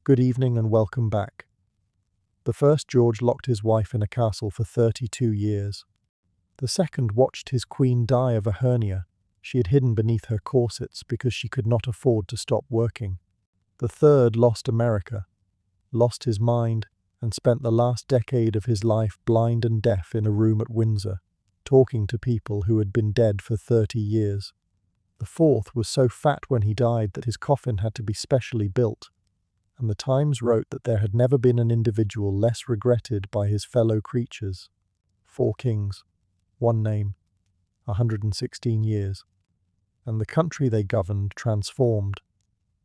Good evening and welcome back. The first George locked his wife in a castle for 32 years. The second watched his queen die of a hernia she had hidden beneath her corsets because she could not afford to stop working. The third lost America, lost his mind, and spent the last decade of his life blind and deaf in a room at Windsor, talking to people who had been dead for 30 years. The fourth was so fat when he died that his coffin had to be specially built, and the Times wrote that there had never been an individual less regretted by his fellow creatures. 4 kings, one name, 116 years, and the country they governed transformed,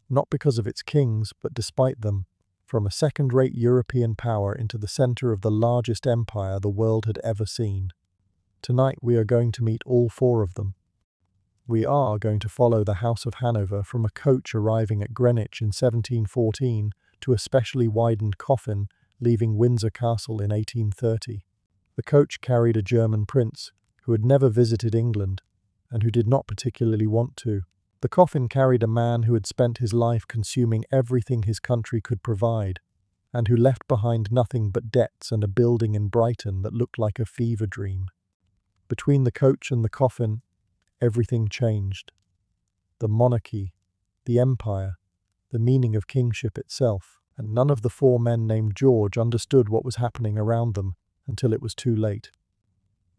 not because of its kings, but despite them, from a second-rate European power into the center of the largest empire the world had ever seen. Tonight we are going to meet all 4 of them. We are going to follow the House of Hanover from a coach arriving at Greenwich in 1714 to a specially widened coffin leaving Windsor Castle in 1830. The coach carried a German prince who had never visited England and who did not particularly want to. The coffin carried a man who had spent his life consuming everything his country could provide and who left behind nothing but debts and a building in Brighton that looked like a fever dream. Between the coach and the coffin, everything changed. The monarchy, the empire, the meaning of kingship itself, and none of the 4 men named George understood what was happening around them until it was too late.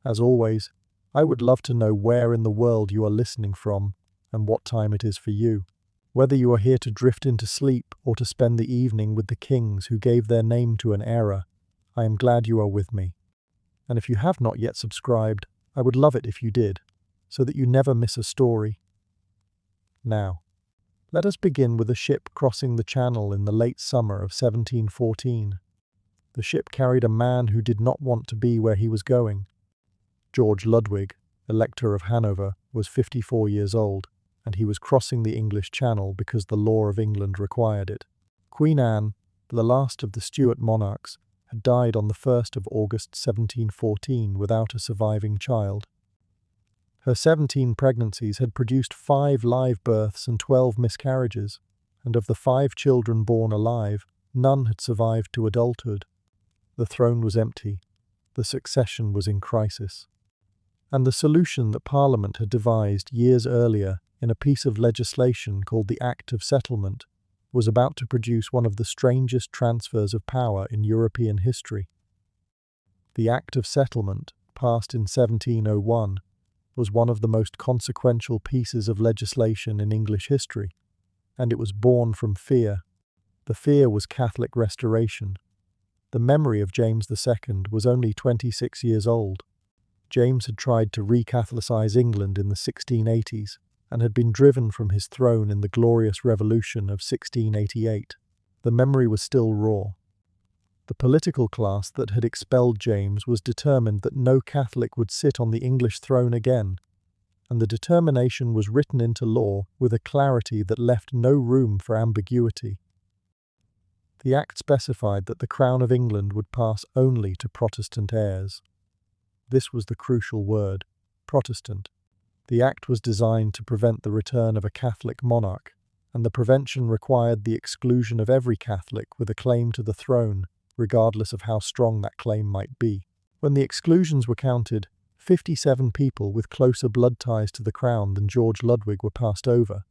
As always, I would love to know where in the world you are listening from and what time it is for you. Whether you are here to drift into sleep or to spend the evening with the kings who gave their name to an era, I am glad you are with me. And if you have not yet subscribed, I would love it if you did, so that you never miss a story. Now, let us begin with a ship crossing the Channel in the late summer of 1714. The ship carried a man who did not want to be where he was going. George Ludwig, Elector of Hanover, was 54 years old, and he was crossing the English Channel because the law of England required it. Queen Anne, the last of the Stuart monarchs, had died on the 1st of August 1714 without a surviving child. Her 17 pregnancies had produced 5 live births and 12 miscarriages, and of the 5 children born alive, none had survived to adulthood. The throne was empty. The succession was in crisis. And the solution that Parliament had devised years earlier in a piece of legislation called the Act of Settlement was about to produce one of the strangest transfers of power in European history. The Act of Settlement, passed in 1701, was one of the most consequential pieces of legislation in English history, and it was born from fear. The fear was Catholic restoration. The memory of James II was only 26 years old. James had tried to re-Catholicize England in the 1680s and had been driven from his throne in the Glorious Revolution of 1688. The memory was still raw. The political class that had expelled James was determined that no Catholic would sit on the English throne again, and the determination was written into law with a clarity that left no room for ambiguity. The Act specified that the Crown of England would pass only to Protestant heirs. This was the crucial word, Protestant. The Act was designed to prevent the return of a Catholic monarch, and the prevention required the exclusion of every Catholic with a claim to the throne, regardless of how strong that claim might be. When the exclusions were counted, 57 people with closer blood ties to the crown than George Ludwig were passed over.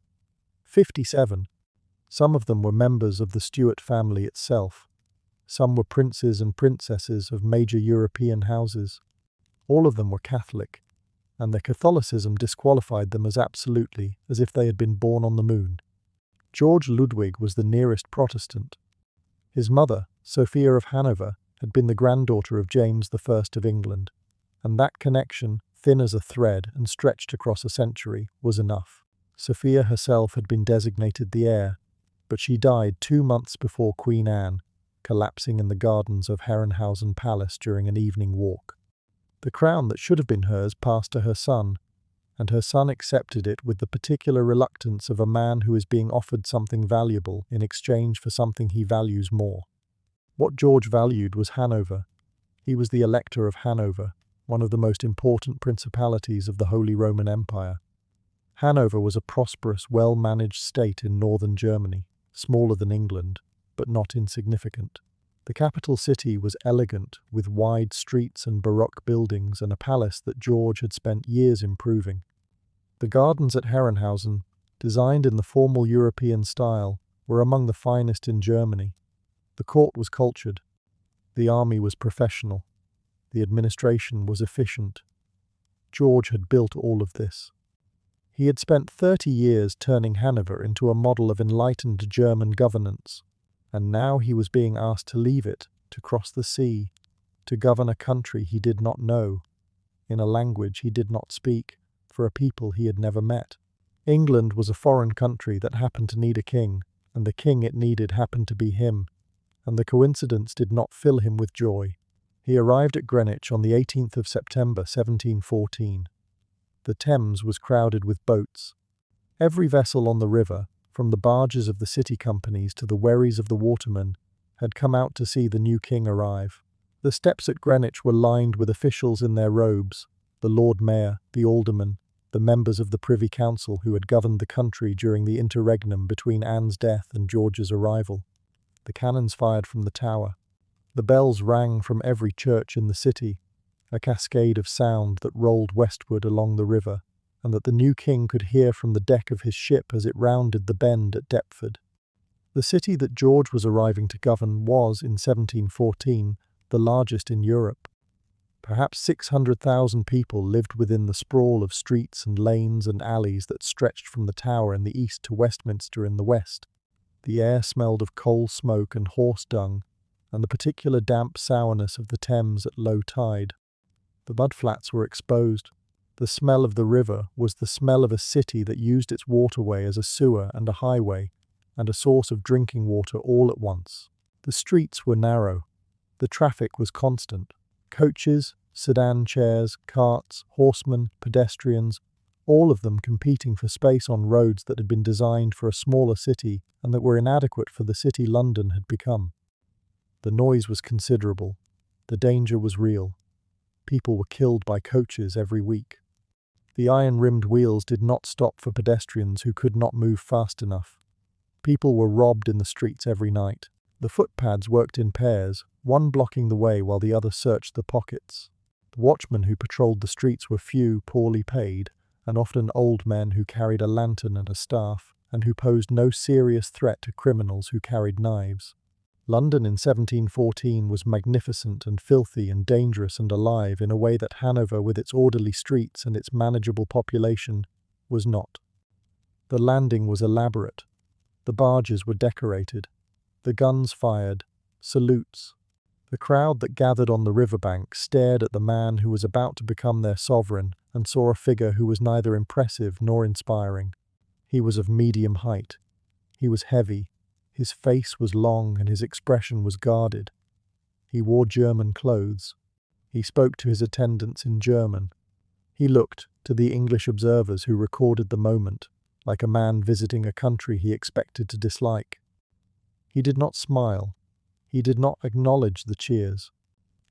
57. Some of them were members of the Stuart family itself. Some were princes and princesses of major European houses. All of them were Catholic, and their Catholicism disqualified them as absolutely as if they had been born on the moon. George Ludwig was the nearest Protestant. His mother, Sophia of Hanover, had been the granddaughter of James I of England, and that connection, thin as a thread and stretched across a century, was enough. Sophia herself had been designated the heir, but she died 2 months before Queen Anne, collapsing in the gardens of Herrenhausen Palace during an evening walk. The crown that should have been hers passed to her son, and her son accepted it with the particular reluctance of a man who is being offered something valuable in exchange for something he values more. What George valued was Hanover. He was the Elector of Hanover, one of the most important principalities of the Holy Roman Empire. Hanover was a prosperous, well-managed state in northern Germany, smaller than England, but not insignificant. The capital city was elegant, with wide streets and baroque buildings and a palace that George had spent years improving. The gardens at Herrenhausen, designed in the formal European style, were among the finest in Germany. The court was cultured. The army was professional. The administration was efficient. George had built all of this. He had spent 30 years turning Hanover into a model of enlightened German governance, and now he was being asked to leave it, to cross the sea, to govern a country he did not know, in a language he did not speak, for a people he had never met. England was a foreign country that happened to need a king, and the king it needed happened to be him, and the coincidence did not fill him with joy. He arrived at Greenwich on the 18th of September 1714. The Thames was crowded with boats. Every vessel on the river, from the barges of the city companies to the wherries of the watermen, had come out to see the new king arrive. The steps at Greenwich were lined with officials in their robes, the Lord Mayor, the aldermen, the members of the Privy Council who had governed the country during the interregnum between Anne's death and George's arrival. The cannons fired from the tower. The bells rang from every church in the city, a cascade of sound that rolled westward along the river, and that the new king could hear from the deck of his ship as it rounded the bend at Deptford. The city that George was arriving to govern was, in 1714, the largest in Europe. Perhaps 600,000 people lived within the sprawl of streets and lanes and alleys that stretched from the Tower in the east to Westminster in the west. The air smelled of coal smoke and horse dung, and the particular damp sourness of the Thames at low tide. The mudflats were exposed. The smell of the river was the smell of a city that used its waterway as a sewer and a highway, and a source of drinking water all at once. The streets were narrow. The traffic was constant. Coaches, sedan chairs, carts, horsemen, pedestrians, all of them competing for space on roads that had been designed for a smaller city and that were inadequate for the city London had become. The noise was considerable. The danger was real. People were killed by coaches every week. The iron-rimmed wheels did not stop for pedestrians who could not move fast enough. People were robbed in the streets every night. The footpads worked in pairs, one blocking the way while the other searched the pockets. The watchmen who patrolled the streets were few, poorly paid, and often old men who carried a lantern and a staff, and who posed no serious threat to criminals who carried knives. London in 1714 was magnificent and filthy and dangerous and alive in a way that Hanover, with its orderly streets and its manageable population, was not. The landing was elaborate. The barges were decorated. The guns fired. Salutes. The crowd that gathered on the riverbank stared at the man who was about to become their sovereign and saw a figure who was neither impressive nor inspiring. He was of medium height. He was heavy. His face was long and his expression was guarded. He wore German clothes. He spoke to his attendants in German. He looked, to the English observers who recorded the moment, like a man visiting a country he expected to dislike. He did not smile. He did not acknowledge the cheers.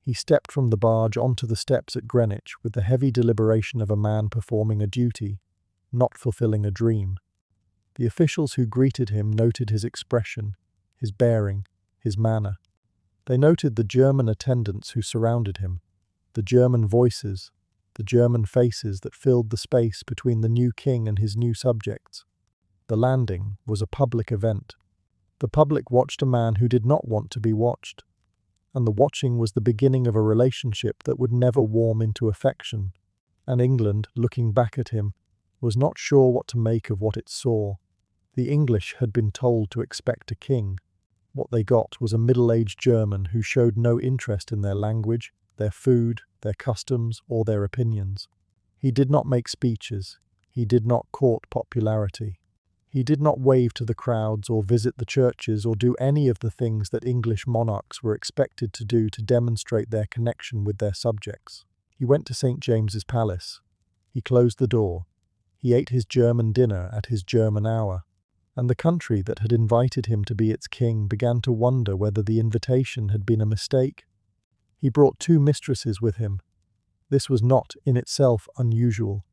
He stepped from the barge onto the steps at Greenwich with the heavy deliberation of a man performing a duty, not fulfilling a dream. The officials who greeted him noted his expression, his bearing, his manner. They noted the German attendants who surrounded him, the German voices, the German faces that filled the space between the new king and his new subjects. The landing was a public event. The public watched a man who did not want to be watched, and the watching was the beginning of a relationship that would never warm into affection. And England, looking back at him, was not sure what to make of what it saw. The English had been told to expect a king. What they got was a middle-aged German who showed no interest in their language, their food, their customs, or their opinions. He did not make speeches. He did not court popularity. He did not wave to the crowds or visit the churches or do any of the things that English monarchs were expected to do to demonstrate their connection with their subjects. He went to St. James's Palace. He closed the door. He ate his German dinner at his German hour. And the country that had invited him to be its king began to wonder whether the invitation had been a mistake. He brought 2 mistresses with him. This was not, in itself, unusual.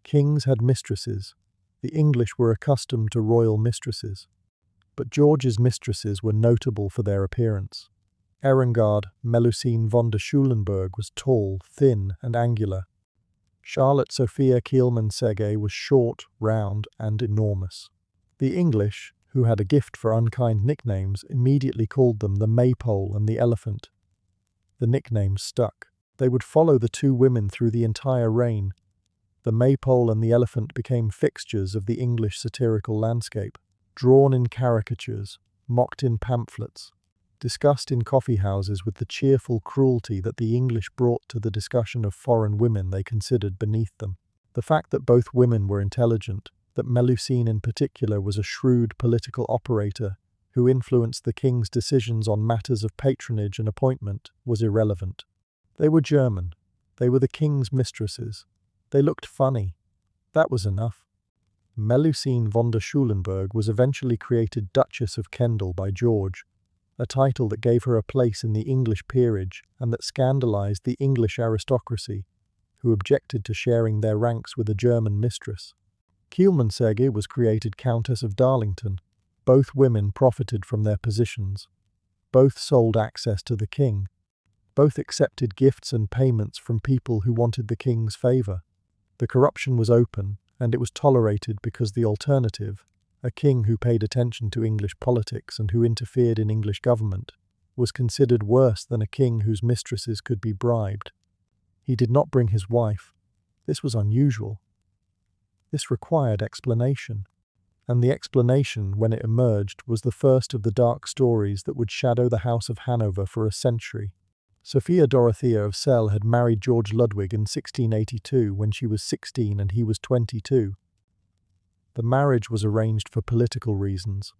Kings had mistresses. The English were accustomed to royal mistresses. But George's mistresses were notable for their appearance. Erengard Melusine von der Schulenburg was tall, thin, and angular. Charlotte Sophia Kielman-Sege was short, round, and enormous. The English, who had a gift for unkind nicknames, immediately called them the Maypole and the Elephant. The nicknames stuck. They would follow the two women through the entire reign. The Maypole and the Elephant became fixtures of the English satirical landscape, drawn in caricatures, mocked in pamphlets, discussed in coffee houses with the cheerful cruelty that the English brought to the discussion of foreign women they considered beneath them. The fact that both women were intelligent, that Melusine in particular was a shrewd political operator who influenced the king's decisions on matters of patronage and appointment, was irrelevant. They were German. They were the king's mistresses. They looked funny. That was enough. Melusine von der Schulenburg was eventually created Duchess of Kendal by George, a title that gave her a place in the English peerage and that scandalized the English aristocracy, who objected to sharing their ranks with a German mistress. Kielman-Sege was created Countess of Darlington. Both women profited from their positions. Both sold access to the king. Both accepted gifts and payments from people who wanted the king's favor. The corruption was open, and it was tolerated because the alternative, a king who paid attention to English politics and who interfered in English government, was considered worse than a king whose mistresses could be bribed. He did not bring his wife. This was unusual. This required explanation. And the explanation, when it emerged, was the first of the dark stories that would shadow the House of Hanover for a century. Sophia Dorothea of Celle had married George Ludwig in 1682 when she was 16 and he was 22. The marriage was arranged for political reasons.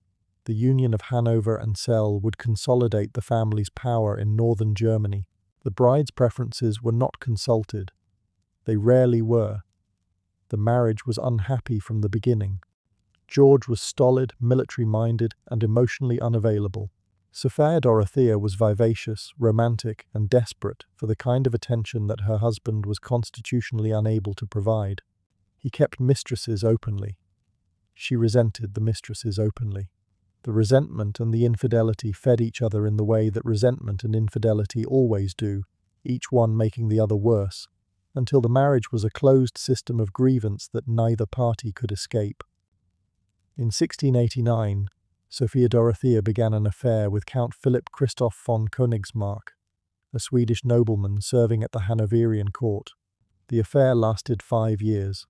The union of Hanover and Celle would consolidate the family's power in northern Germany. The bride's preferences were not consulted. They rarely were. The marriage was unhappy from the beginning. George was stolid, military-minded, and emotionally unavailable. Sophia Dorothea was vivacious, romantic, and desperate for the kind of attention that her husband was constitutionally unable to provide. He kept mistresses openly. She resented the mistresses openly. The resentment and the infidelity fed each other in the way that resentment and infidelity always do, each one making the other worse, until the marriage was a closed system of grievance that neither party could escape. In 1689, Sophia Dorothea began an affair with Count Philip Christoph von Königsmarck, a Swedish nobleman serving at the Hanoverian court. The affair lasted 5 years.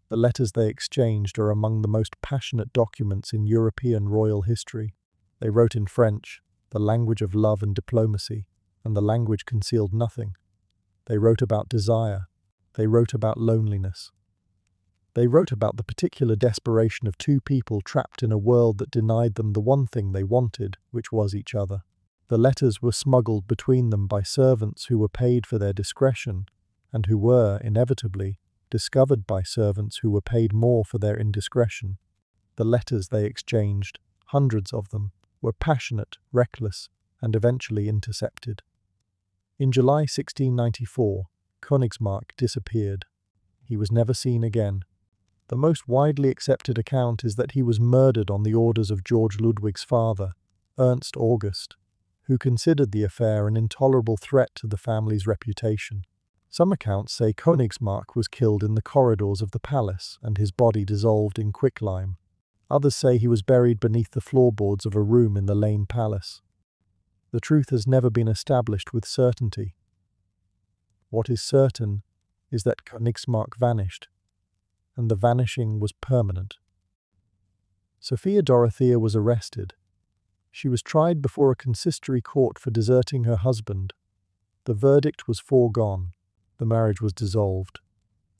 The letters they exchanged are among the most passionate documents in European royal history. They wrote in French, the language of love and diplomacy, and the language concealed nothing. They wrote about desire. They wrote about loneliness. They wrote about the particular desperation of two people trapped in a world that denied them the one thing they wanted, which was each other. The letters were smuggled between them by servants who were paid for their discretion, and who were, inevitably, discovered by servants who were paid more for their indiscretion. The letters they exchanged, hundreds of them, were passionate, reckless, and eventually intercepted. In July 1694, Königsmarck disappeared. He was never seen again. The most widely accepted account is that he was murdered on the orders of George Ludwig's father, Ernst August, who considered the affair an intolerable threat to the family's reputation. Some accounts say Königsmarck was killed in the corridors of the palace and his body dissolved in quicklime. Others say he was buried beneath the floorboards of a room in the Lane Palace. The truth has never been established with certainty. What is certain is that Königsmarck vanished, and the vanishing was permanent. Sophia Dorothea was arrested. She was tried before a consistory court for deserting her husband. The verdict was foregone. The marriage was dissolved.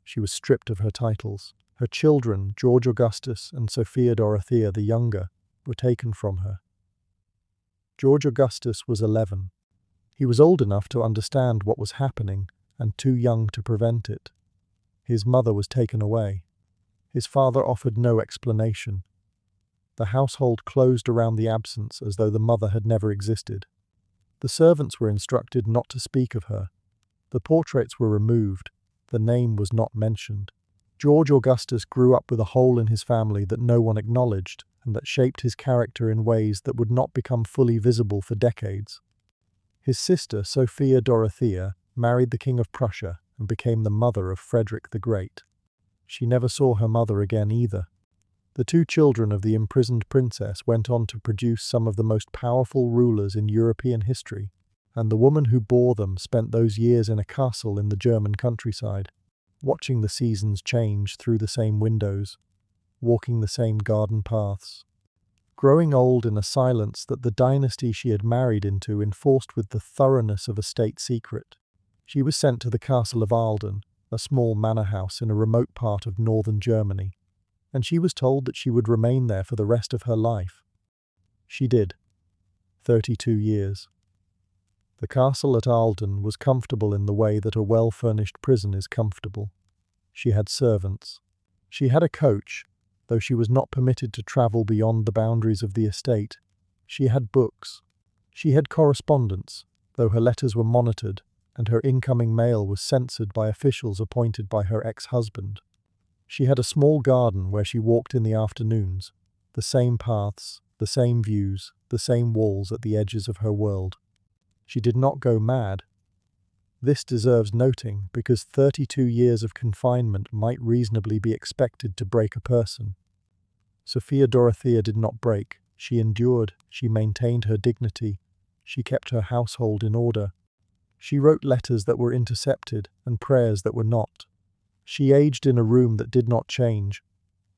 She was stripped of her titles. Her children, George Augustus and Sophia Dorothea the younger, were taken from her. George Augustus was 11. He was old enough to understand what was happening and too young to prevent it. His mother was taken away. His father offered no explanation. The household closed around the absence as though the mother had never existed. The servants were instructed not to speak of her. The portraits were removed. The name was not mentioned. George Augustus grew up with a hole in his family that no one acknowledged, and that shaped his character in ways that would not become fully visible for decades. His sister, Sophia Dorothea, married the King of Prussia and became the mother of Frederick the Great. She never saw her mother again either. The two children of the imprisoned princess went on to produce some of the most powerful rulers in European history, and the woman who bore them spent those years in a castle in the German countryside, watching the seasons change through the same windows, walking the same garden paths, growing old in a silence that the dynasty she had married into enforced with the thoroughness of a state secret. She was sent to the castle of Ahlden, a small manor house in a remote part of northern Germany, and she was told that she would remain there for the rest of her life. She did. 32 years. The castle at Ahlden was comfortable in the way that a well-furnished prison is comfortable. She had servants. She had a coach, though she was not permitted to travel beyond the boundaries of the estate. She had books. She had correspondence, though her letters were monitored, and her incoming mail was censored by officials appointed by her ex-husband. She had a small garden where she walked in the afternoons, the same paths, the same views, the same walls at the edges of her world. She did not go mad. This deserves noting because 32 years of confinement might reasonably be expected to break a person. Sophia Dorothea did not break. She endured, she maintained her dignity, she kept her household in order. She wrote letters that were intercepted and prayers that were not. She aged in a room that did not change,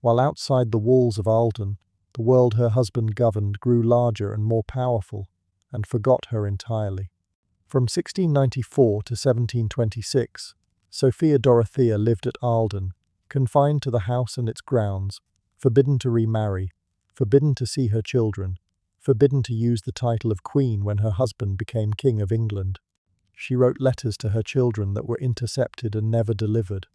while outside the walls of Ahlden, the world her husband governed grew larger and more powerful, and forgot her entirely. From 1694 to 1726, Sophia Dorothea lived at Ahlden, confined to the house and its grounds, forbidden to remarry, forbidden to see her children, forbidden to use the title of Queen when her husband became King of England. She wrote letters to her children that were intercepted and never delivered.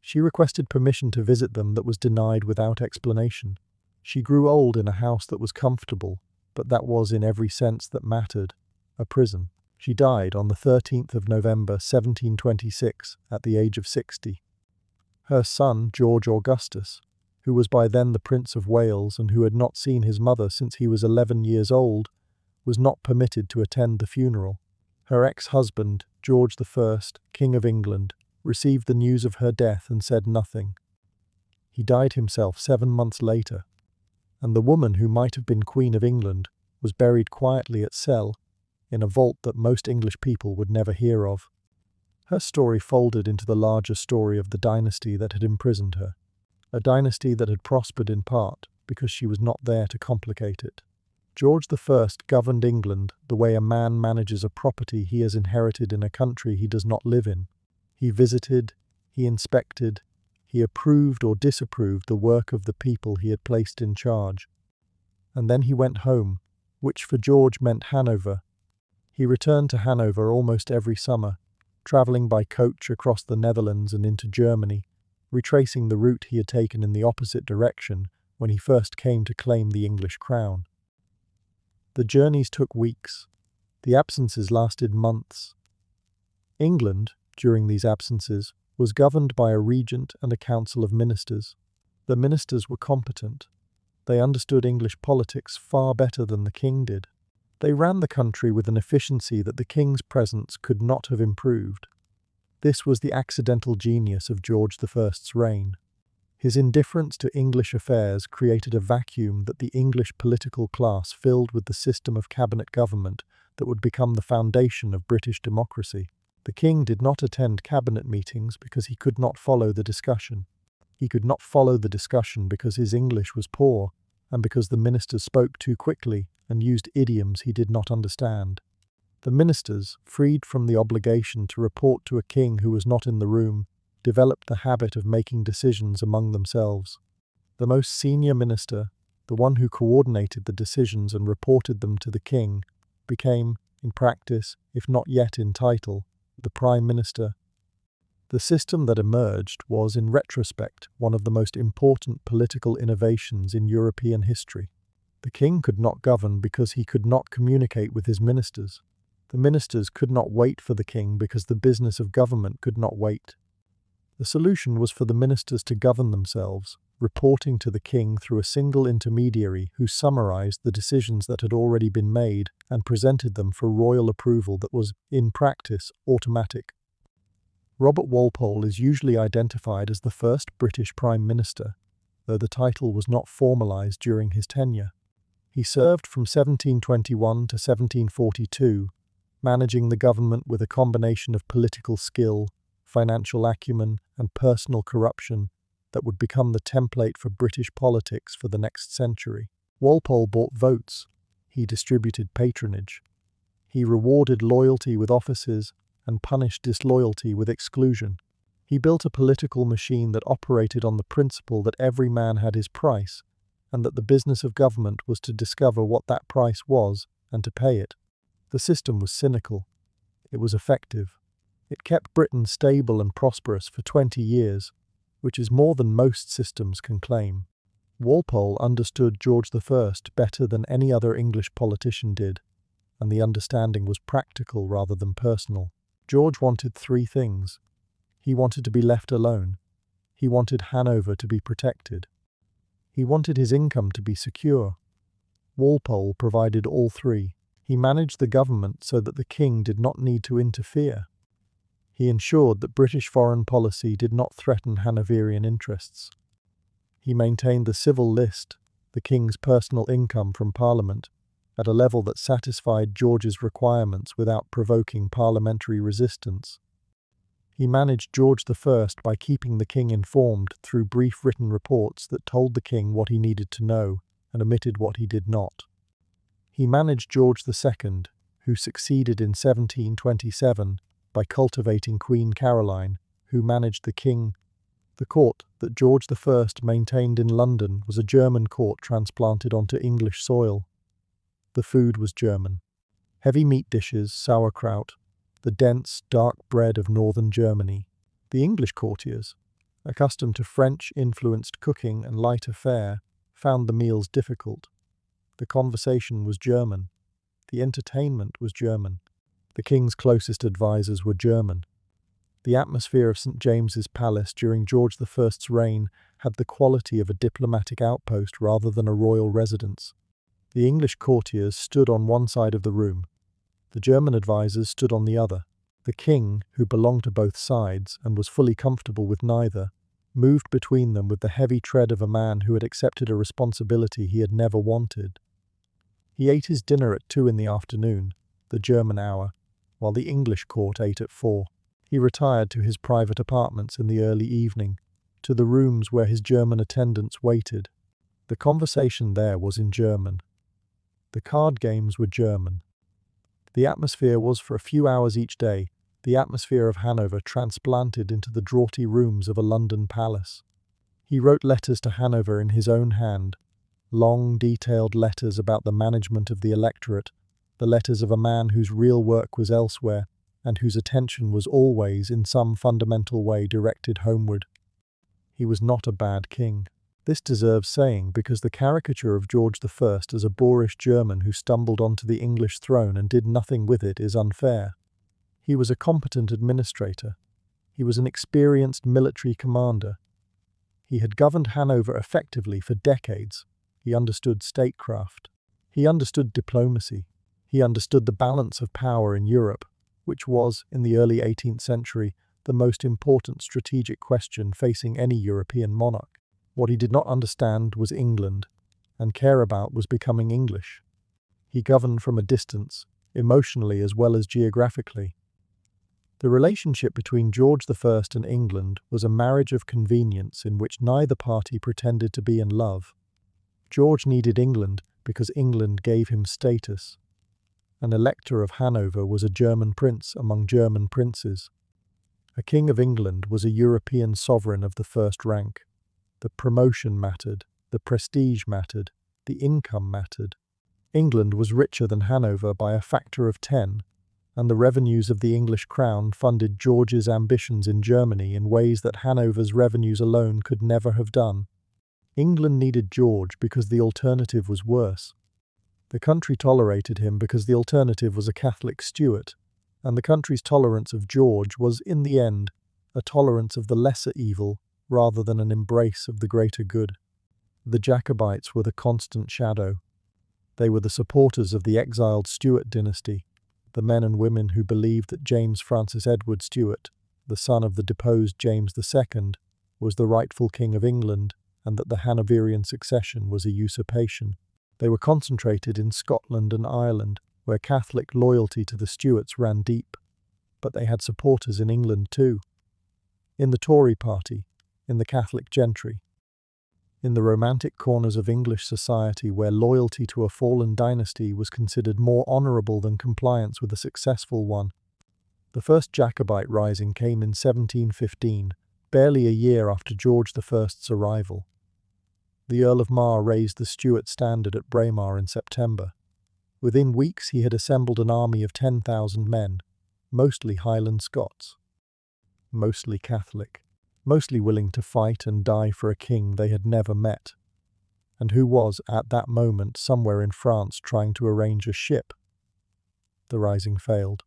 She requested permission to visit them that was denied without explanation. She grew old in a house that was comfortable, but that was in every sense that mattered, a prison. She died on the 13th of November 1726 at the age of 60. Her son, George Augustus, who was by then the Prince of Wales and who had not seen his mother since he was 11 years old, was not permitted to attend the funeral. Her ex-husband, George I, King of England, received the news of her death and said nothing. He died himself 7 months later, and the woman who might have been Queen of England was buried quietly at Celle, in a vault that most English people would never hear of. Her story folded into the larger story of the dynasty that had imprisoned her, a dynasty that had prospered in part because she was not there to complicate it. George I governed England the way a man manages a property he has inherited in a country he does not live in. He visited, he inspected, he approved or disapproved the work of the people he had placed in charge. And then he went home, which for George meant Hanover. He returned to Hanover almost every summer, travelling by coach across the Netherlands and into Germany, retracing the route he had taken in the opposite direction when he first came to claim the English crown. The journeys took weeks. The absences lasted months. England, during these absences, was governed by a regent and a council of ministers. The ministers were competent. They understood English politics far better than the king did. They ran the country with an efficiency that the king's presence could not have improved. This was the accidental genius of George I's reign. His indifference to English affairs created a vacuum that the English political class filled with the system of cabinet government that would become the foundation of British democracy. The king did not attend cabinet meetings because he could not follow the discussion. He could not follow the discussion because his English was poor, and because the ministers spoke too quickly and used idioms he did not understand. The ministers, freed from the obligation to report to a king who was not in the room, developed the habit of making decisions among themselves. The most senior minister, the one who coordinated the decisions and reported them to the king, became, in practice, if not yet in title, the Prime Minister. The system that emerged was, in retrospect, one of the most important political innovations in European history. The king could not govern because he could not communicate with his ministers. The ministers could not wait for the king because the business of government could not wait. The solution was for the ministers to govern themselves, reporting to the king through a single intermediary who summarized the decisions that had already been made and presented them for royal approval that was, in practice, automatic. Robert Walpole is usually identified as the first British Prime Minister, though the title was not formalized during his tenure. He served from 1721 to 1742, managing the government with a combination of political skill, financial acumen, and personal corruption that would become the template for British politics for the next century. Walpole bought votes. He distributed patronage. He rewarded loyalty with offices and punished disloyalty with exclusion. He built a political machine that operated on the principle that every man had his price, and that the business of government was to discover what that price was and to pay it. The system was cynical. It was effective. It kept Britain stable and prosperous for 20 years, which is more than most systems can claim. Walpole understood George I better than any other English politician did, and the understanding was practical rather than personal. George wanted three things. He wanted to be left alone. He wanted Hanover to be protected. He wanted his income to be secure. Walpole provided all three. He managed the government so that the king did not need to interfere. He ensured that British foreign policy did not threaten Hanoverian interests. He maintained the civil list, the king's personal income from Parliament, at a level that satisfied George's requirements without provoking parliamentary resistance. He managed George I by keeping the king informed through brief written reports that told the king what he needed to know and omitted what he did not. He managed George II, who succeeded in 1727, by cultivating Queen Caroline, who managed the king. The court that George I maintained in London was a German court transplanted onto English soil. The food was German. Heavy meat dishes, sauerkraut, the dense, dark bread of northern Germany. The English courtiers, accustomed to French-influenced cooking and lighter fare, found the meals difficult. The conversation was German. The entertainment was German. The king's closest advisors were German. The atmosphere of St. James's Palace during George I's reign had the quality of a diplomatic outpost rather than a royal residence. The English courtiers stood on one side of the room. The German advisors stood on the other. The king, who belonged to both sides and was fully comfortable with neither, moved between them with the heavy tread of a man who had accepted a responsibility he had never wanted. He ate his dinner at 2 in the afternoon, the German hour, while the English court ate at 4. He retired to his private apartments in the early evening, to the rooms where his German attendants waited. The conversation there was in German. The card games were German. The atmosphere was, for a few hours each day, the atmosphere of Hanover transplanted into the draughty rooms of a London palace. He wrote letters to Hanover in his own hand, long, detailed letters about the management of the electorate, the letters of a man whose real work was elsewhere, and whose attention was always, in some fundamental way, directed homeward. He was not a bad king. This deserves saying because the caricature of George I as a boorish German who stumbled onto the English throne and did nothing with it is unfair. He was a competent administrator. He was an experienced military commander. He had governed Hanover effectively for decades. He understood statecraft. He understood diplomacy. He understood the balance of power in Europe, which was, in the early 18th century, the most important strategic question facing any European monarch. What he did not understand was England, and care about was becoming English. He governed from a distance, emotionally as well as geographically. The relationship between George I and England was a marriage of convenience in which neither party pretended to be in love. George needed England because England gave him status. An elector of Hanover was a German prince among German princes. A king of England was a European sovereign of the first rank. The promotion mattered, the prestige mattered, the income mattered. England was richer than Hanover by a factor of 10, and the revenues of the English crown funded George's ambitions in Germany in ways that Hanover's revenues alone could never have done. England needed George because the alternative was worse. The country tolerated him because the alternative was a Catholic Stuart, and the country's tolerance of George was, in the end, a tolerance of the lesser evil, rather than an embrace of the greater good. The Jacobites were the constant shadow. They were the supporters of the exiled Stuart dynasty, the men and women who believed that James Francis Edward Stuart, the son of the deposed James II, was the rightful king of England, and that the Hanoverian succession was a usurpation. They were concentrated in Scotland and Ireland, where Catholic loyalty to the Stuarts ran deep. But they had supporters in England too. In the Tory party, in the Catholic gentry, in the romantic corners of English society where loyalty to a fallen dynasty was considered more honourable than compliance with a successful one. The first Jacobite rising came in 1715, barely a year after George I's arrival. The Earl of Mar raised the Stuart standard at Braemar in September. Within weeks he had assembled an army of 10,000 men, mostly Highland Scots, mostly Catholic, mostly willing to fight and die for a king they had never met, and who was, at that moment, somewhere in France trying to arrange a ship. The rising failed.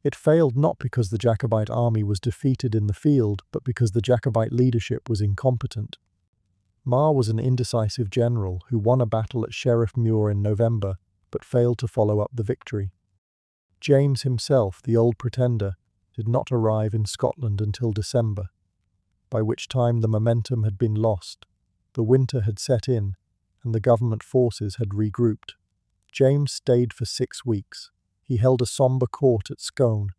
It failed not because the Jacobite army was defeated in the field, but because the Jacobite leadership was incompetent. Mar was an indecisive general who won a battle at Sheriff Muir in November, but failed to follow up the victory. James himself, the Old Pretender, did not arrive in Scotland until December, by which time the momentum had been lost, the winter had set in, and the government forces had regrouped. James stayed for 6 weeks. He held a sombre court at Scone.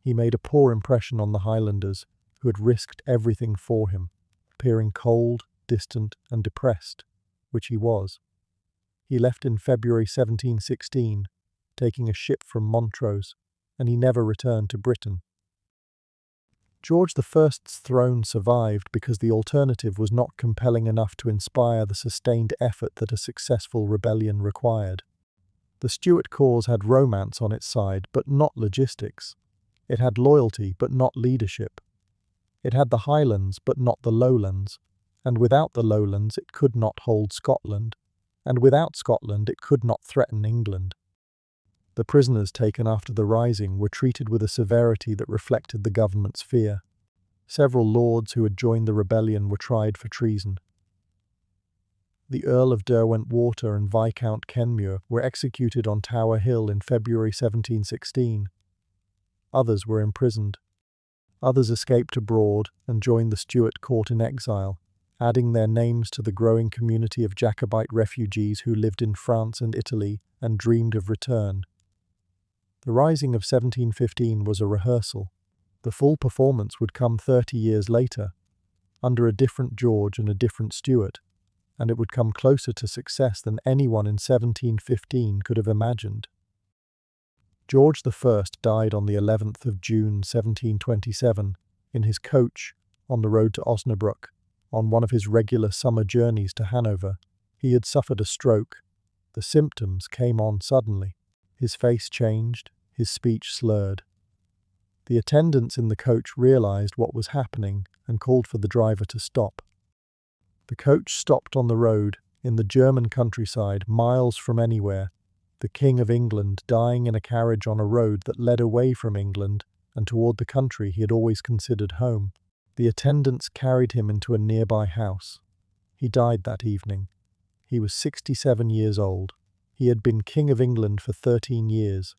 He made a poor impression on the Highlanders, who had risked everything for him, appearing cold, distant, and depressed, which he was. He left in February 1716, taking a ship from Montrose, and he never returned to Britain. George I's throne survived because the alternative was not compelling enough to inspire the sustained effort that a successful rebellion required. The Stuart cause had romance on its side, but not logistics. It had loyalty, but not leadership. It had the Highlands, but not the Lowlands. And without the Lowlands, it could not hold Scotland. And without Scotland, it could not threaten England. The prisoners taken after the rising were treated with a severity that reflected the government's fear. Several lords who had joined the rebellion were tried for treason. The Earl of Derwentwater and Viscount Kenmure were executed on Tower Hill in February 1716. Others were imprisoned. Others escaped abroad and joined the Stuart court in exile, adding their names to the growing community of Jacobite refugees who lived in France and Italy and dreamed of return. The rising of 1715 was a rehearsal. The full performance would come 30 years later, under a different George and a different Stuart, and it would come closer to success than anyone in 1715 could have imagined. George I died on the 11th of June 1727 in his coach on the road to Osnabrück, on one of his regular summer journeys to Hanover. He had suffered a stroke. The symptoms came on suddenly. His face changed, his speech slurred. The attendants in the coach realized what was happening and called for the driver to stop. The coach stopped on the road, in the German countryside, miles from anywhere, the King of England dying in a carriage on a road that led away from England and toward the country he had always considered home. The attendants carried him into a nearby house. He died that evening. He was 67 years old. He had been King of England for 13 years,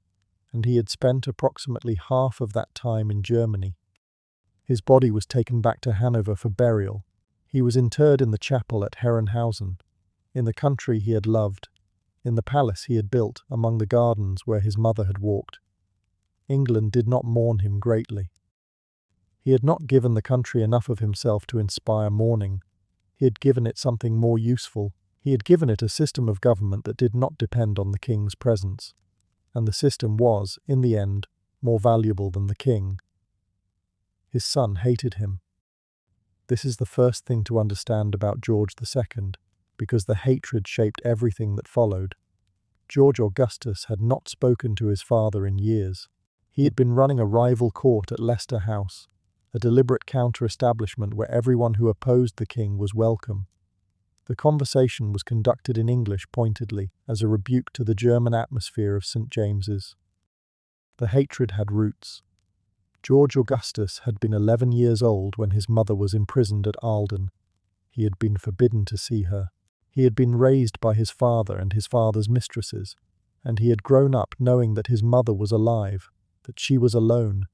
and he had spent approximately half of that time in Germany. His body was taken back to Hanover for burial. He was interred in the chapel at Herrenhausen, in the country he had loved, in the palace he had built among the gardens where his mother had walked. England did not mourn him greatly. He had not given the country enough of himself to inspire mourning. He had given it something more useful. He had given it a system of government that did not depend on the king's presence. And the system was, in the end, more valuable than the king. His son hated him. This is the first thing to understand about George II, because the hatred shaped everything that followed. George Augustus had not spoken to his father in years. He had been running a rival court at Leicester House, a deliberate counter-establishment where everyone who opposed the king was welcome. The conversation was conducted in English pointedly, as a rebuke to the German atmosphere of St. James's. The hatred had roots. George Augustus had been 11 years old when his mother was imprisoned at Ahlden. He had been forbidden to see her. He had been raised by his father and his father's mistresses, and he had grown up knowing that his mother was alive, that she was alone,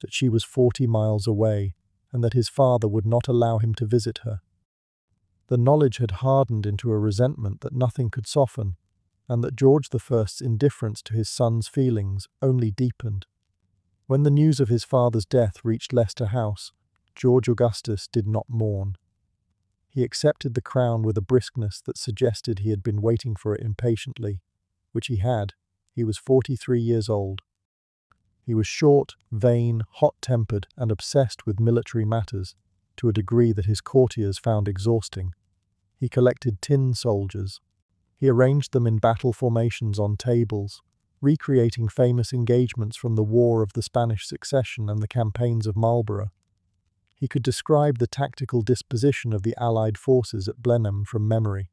that she was 40 miles away, and that his father would not allow him to visit her. The knowledge had hardened into a resentment that nothing could soften, and that George I's indifference to his son's feelings only deepened. When the news of his father's death reached Leicester House, George Augustus did not mourn. He accepted the crown with a briskness that suggested he had been waiting for it impatiently, which he had. He was 43 years old. He was short, vain, hot-tempered, and obsessed with military matters, to a degree that his courtiers found exhausting. He collected tin soldiers. He arranged them in battle formations on tables, recreating famous engagements from the War of the Spanish Succession and the campaigns of Marlborough. He could describe the tactical disposition of the Allied forces at Blenheim from memory.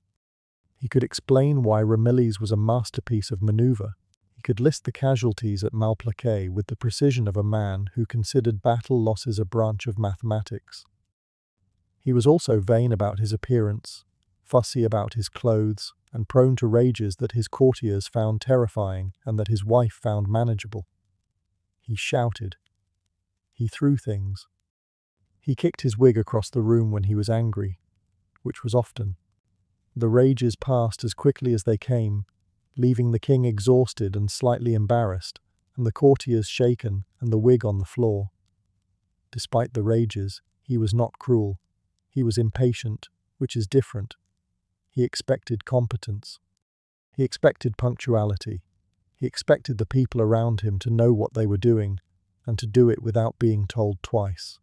He could explain why Ramillies was a masterpiece of manoeuvre. He could list the casualties at Malplaquet with the precision of a man who considered battle losses a branch of mathematics. He was also vain about his appearance, fussy about his clothes, and prone to rages that his courtiers found terrifying and that his wife found manageable. He shouted. He threw things. He kicked his wig across the room when he was angry, which was often. The rages passed as quickly as they came, leaving the king exhausted and slightly embarrassed, and the courtiers shaken and the wig on the floor. Despite the rages, he was not cruel. He was impatient, which is different. He expected competence. He expected punctuality. He expected the people around him to know what they were doing, and to do it without being told twice.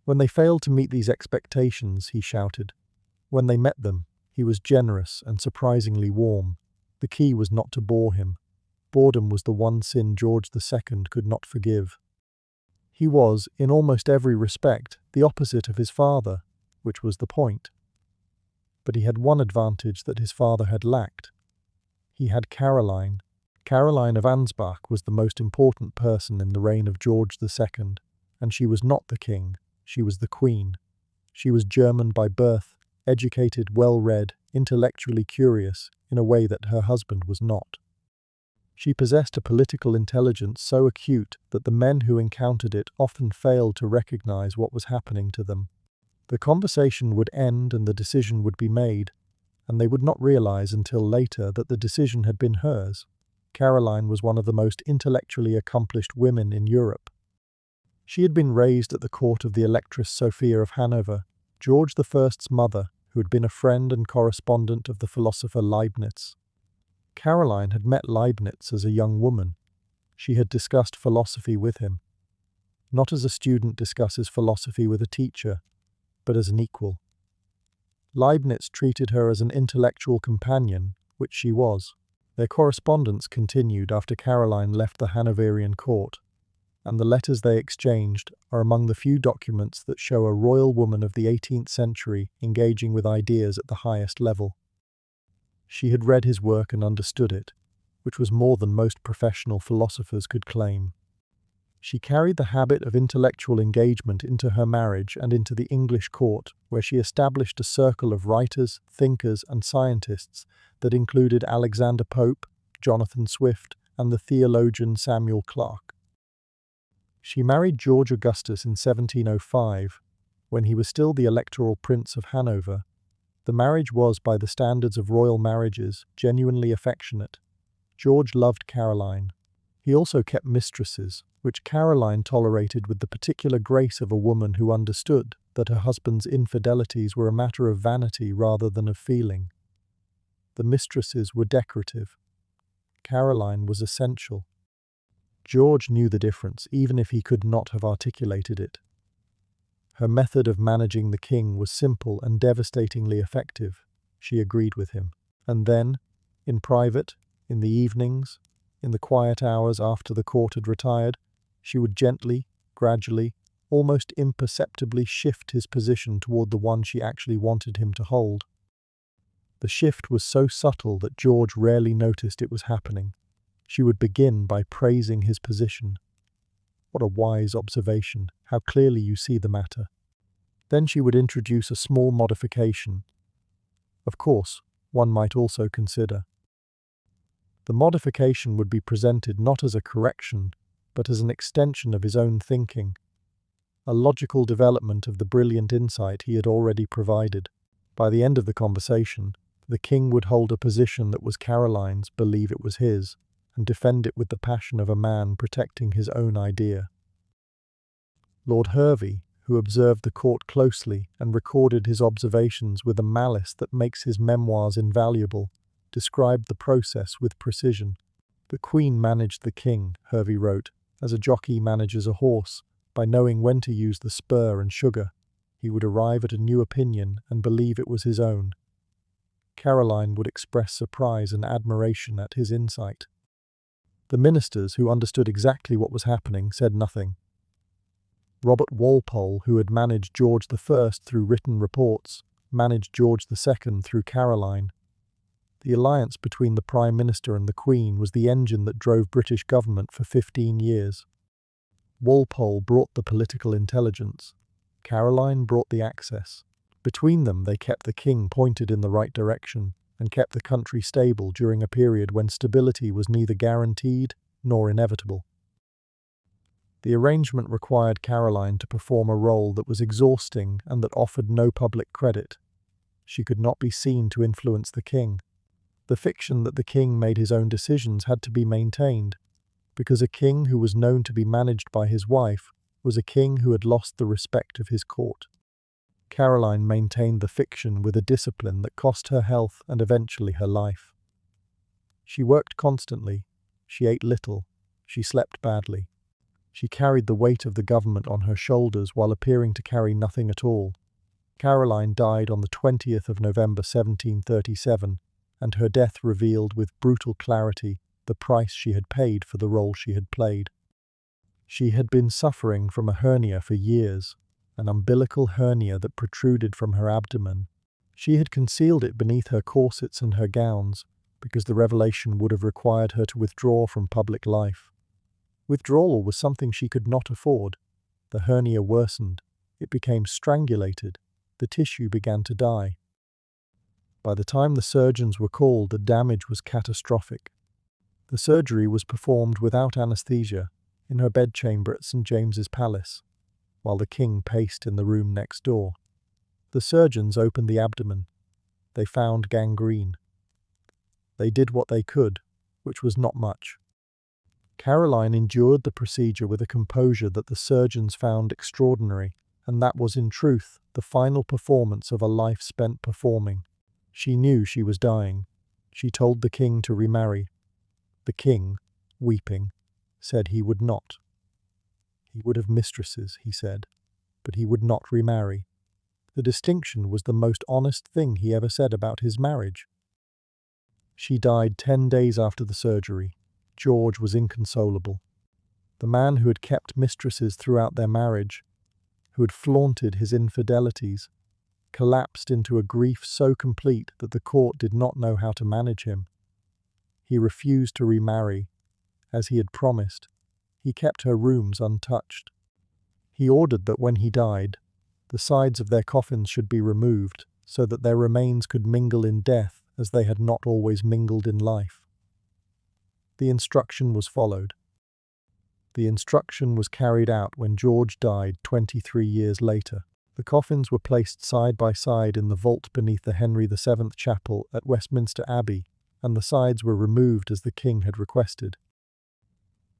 When they failed to meet these expectations, he shouted. When they met them, he was generous and surprisingly warm. The key was not to bore him. Boredom was the one sin George II could not forgive. He was, in almost every respect, the opposite of his father, which was the point. But he had one advantage that his father had lacked. He had Caroline. Caroline of Ansbach was the most important person in the reign of George II, and she was not the king, she was the queen. She was German by birth, educated, well-read, intellectually curious, in a way that her husband was not. She possessed a political intelligence so acute that the men who encountered it often failed to recognize what was happening to them. The conversation would end and the decision would be made, and they would not realize until later that the decision had been hers. Caroline was one of the most intellectually accomplished women in Europe. She had been raised at the court of the Electress Sophia of Hanover, George I's mother, who had been a friend and correspondent of the philosopher Leibniz. Caroline had met Leibniz as a young woman. She had discussed philosophy with him. Not as a student discusses philosophy with a teacher, but as an equal. Leibniz treated her as an intellectual companion, which she was. Their correspondence continued after Caroline left the Hanoverian court, and the letters they exchanged are among the few documents that show a royal woman of the 18th century engaging with ideas at the highest level. She had read his work and understood it, which was more than most professional philosophers could claim. She carried the habit of intellectual engagement into her marriage and into the English court, where she established a circle of writers, thinkers, and scientists that included Alexander Pope, Jonathan Swift, and the theologian Samuel Clarke. She married George Augustus in 1705, when he was still the Electoral Prince of Hanover. The marriage was, by the standards of royal marriages, genuinely affectionate. George loved Caroline. He also kept mistresses, which Caroline tolerated with the particular grace of a woman who understood that her husband's infidelities were a matter of vanity rather than of feeling. The mistresses were decorative. Caroline was essential. George knew the difference, even if he could not have articulated it. Her method of managing the king was simple and devastatingly effective. She agreed with him. And then, in private, in the evenings, in the quiet hours after the court had retired, she would gently, gradually, almost imperceptibly shift his position toward the one she actually wanted him to hold. The shift was so subtle that George rarely noticed it was happening. She would begin by praising his position. What a wise observation. How clearly you see the matter. Then she would introduce a small modification. Of course, one might also consider. The modification would be presented not as a correction, but as an extension of his own thinking, a logical development of the brilliant insight he had already provided. By the end of the conversation, the king would hold a position that was Caroline's, believe it was his, and defend it with the passion of a man protecting his own idea. Lord Hervey, who observed the court closely and recorded his observations with a malice that makes his memoirs invaluable, described the process with precision. The Queen managed the king, Hervey wrote, as a jockey manages a horse, by knowing when to use the spur and sugar. He would arrive at a new opinion and believe it was his own. Caroline would express surprise and admiration at his insight. The ministers, who understood exactly what was happening, said nothing. Robert Walpole, who had managed George I through written reports, managed George II through Caroline. The alliance between the Prime Minister and the Queen was the engine that drove British government for 15 years. Walpole brought the political intelligence. Caroline brought the access. Between them they kept the king pointed in the right direction and kept the country stable during a period when stability was neither guaranteed nor inevitable. The arrangement required Caroline to perform a role that was exhausting and that offered no public credit. She could not be seen to influence the king. The fiction that the king made his own decisions had to be maintained, because a king who was known to be managed by his wife was a king who had lost the respect of his court. Caroline maintained the fiction with a discipline that cost her health and eventually her life. She worked constantly, she ate little, she slept badly. She carried the weight of the government on her shoulders while appearing to carry nothing at all. Caroline died on the 20th of November 1737, and her death revealed with brutal clarity the price she had paid for the role she had played. She had been suffering from a hernia for years, an umbilical hernia that protruded from her abdomen. She had concealed it beneath her corsets and her gowns, because the revelation would have required her to withdraw from public life. Withdrawal was something she could not afford. The hernia worsened. It became strangulated. The tissue began to die. By the time the surgeons were called, the damage was catastrophic. The surgery was performed without anesthesia, in her bedchamber at St. James's Palace, while the king paced in the room next door. The surgeons opened the abdomen. They found gangrene. They did what they could, which was not much. Caroline endured the procedure with a composure that the surgeons found extraordinary, and that was in truth the final performance of a life spent performing. She knew she was dying. She told the king to remarry. The king, weeping, said he would not. He would have mistresses, he said, but he would not remarry. The distinction was the most honest thing he ever said about his marriage. She died 10 days after the surgery. George was inconsolable. The man who had kept mistresses throughout their marriage, who had flaunted his infidelities, collapsed into a grief so complete that the court did not know how to manage him. He refused to remarry, as he had promised. He kept her rooms untouched. He ordered that when he died, the sides of their coffins should be removed so that their remains could mingle in death as they had not always mingled in life. The instruction was followed. The instruction was carried out when George died 23 years later. The coffins were placed side by side in the vault beneath the Henry VII Chapel at Westminster Abbey, and the sides were removed as the king had requested.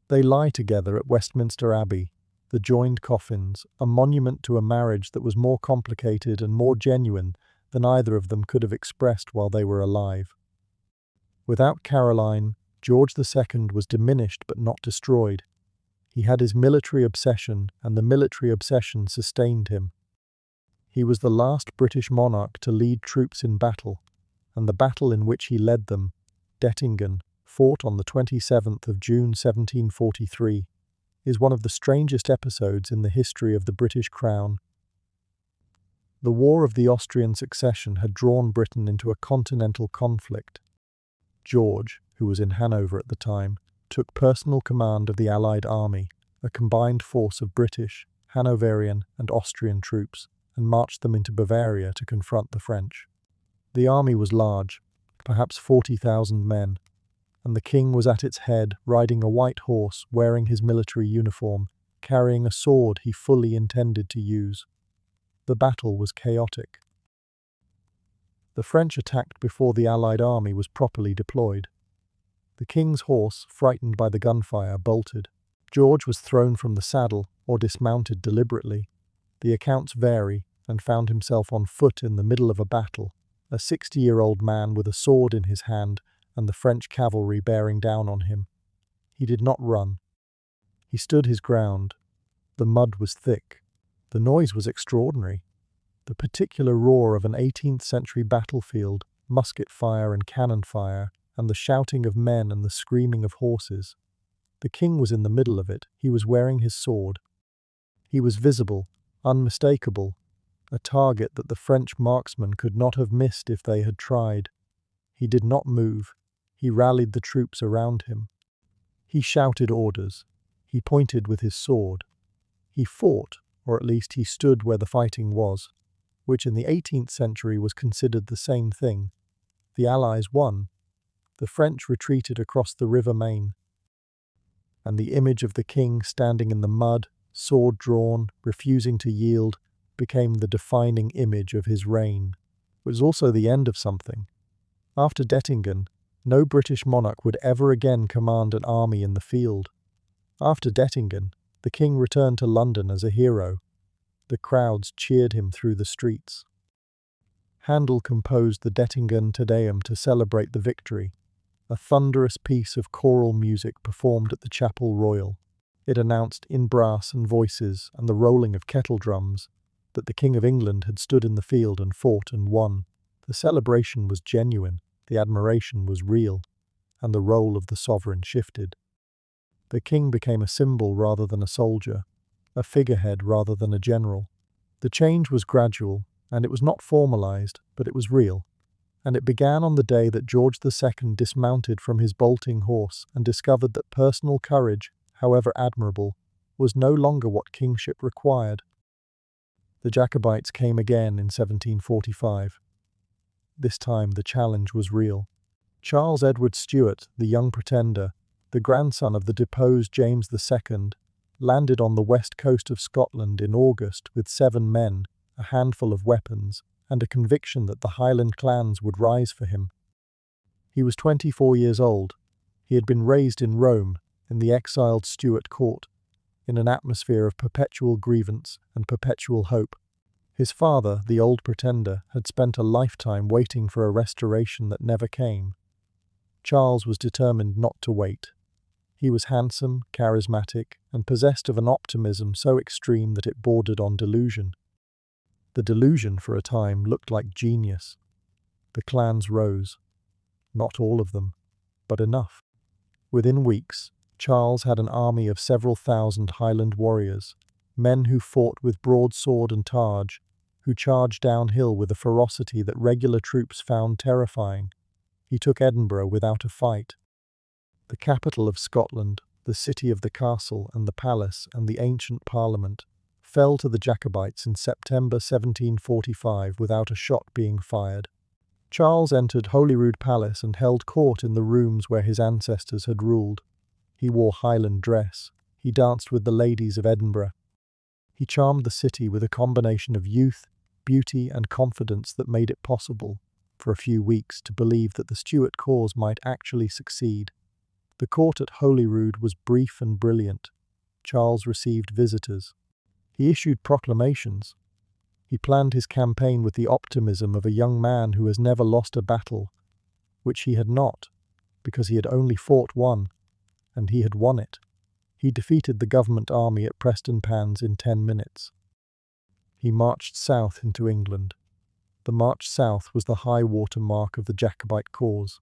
They lie together at Westminster Abbey, the joined coffins, a monument to a marriage that was more complicated and more genuine than either of them could have expressed while they were alive. Without Caroline, George II was diminished but not destroyed. He had his military obsession, and the military obsession sustained him. He was the last British monarch to lead troops in battle, and the battle in which he led them, Dettingen, fought on the 27th of June 1743, is one of the strangest episodes in the history of the British Crown. The War of the Austrian Succession had drawn Britain into a continental conflict. George, who was in Hanover at the time, took personal command of the Allied army, a combined force of British, Hanoverian, and Austrian troops, and marched them into Bavaria to confront the French. The army was large, perhaps 40,000 men, and the king was at its head, riding a white horse, wearing his military uniform, carrying a sword he fully intended to use. The battle was chaotic. The French attacked before the Allied army was properly deployed. The king's horse, frightened by the gunfire, bolted. George was thrown from the saddle or dismounted deliberately. The accounts vary, and found himself on foot in the middle of a battle, a 60-year-old man with a sword in his hand and the French cavalry bearing down on him. He did not run. He stood his ground. The mud was thick. The noise was extraordinary. The particular roar of an 18th century battlefield, musket fire and cannon fire, and the shouting of men and the screaming of horses. The king was in the middle of it. He was wearing his sword. He was visible, unmistakable, a target that the French marksmen could not have missed if they had tried. He did not move. He rallied the troops around him. He shouted orders. He pointed with his sword. He fought, or at least he stood where the fighting was, which in the 18th century was considered the same thing. The Allies won. The French retreated across the River Main. And the image of the king standing in the mud, sword drawn, refusing to yield, became the defining image of his reign. It was also the end of something. After Dettingen, no British monarch would ever again command an army in the field. After Dettingen, the king returned to London as a hero. The crowds cheered him through the streets. Handel composed the Dettingen Te Deum to celebrate the victory, a thunderous piece of choral music performed at the Chapel Royal. It announced in brass and voices and the rolling of kettle drums that the King of England had stood in the field and fought and won. The celebration was genuine, the admiration was real, and the role of the sovereign shifted. The king became a symbol rather than a soldier, a figurehead rather than a general. The change was gradual, and it was not formalized, but it was real. And it began on the day that George II dismounted from his bolting horse and discovered that personal courage, however admirable, was no longer what kingship required. The Jacobites came again in 1745. This time the challenge was real. Charles Edward Stuart, the young pretender, the grandson of the deposed James II, landed on the west coast of Scotland in August with 7 men, a handful of weapons, and a conviction that the Highland clans would rise for him. He was 24 years old. He had been raised in Rome, in the exiled Stuart court, in an atmosphere of perpetual grievance and perpetual hope. His father, the old pretender, had spent a lifetime waiting for a restoration that never came. Charles was determined not to wait. He was handsome, charismatic, and possessed of an optimism so extreme that it bordered on delusion. The delusion, for a time, looked like genius. The clans rose. Not all of them, but enough. Within weeks, Charles had an army of several thousand Highland warriors, men who fought with broadsword and targe, who charged downhill with a ferocity that regular troops found terrifying. He took Edinburgh without a fight. The capital of Scotland, the city of the castle and the palace and the ancient parliament, fell to the Jacobites in September 1745 without a shot being fired. Charles entered Holyrood Palace and held court in the rooms where his ancestors had ruled. He wore Highland dress. He danced with the ladies of Edinburgh. He charmed the city with a combination of youth, beauty, and confidence that made it possible, for a few weeks, to believe that the Stuart cause might actually succeed. The court at Holyrood was brief and brilliant. Charles received visitors. He issued proclamations. He planned his campaign with the optimism of a young man who has never lost a battle, which he had not, because he had only fought one, and he had won it. He defeated the government army at Prestonpans in 10 minutes. He marched south into England. The march south was the high water mark of the Jacobite cause.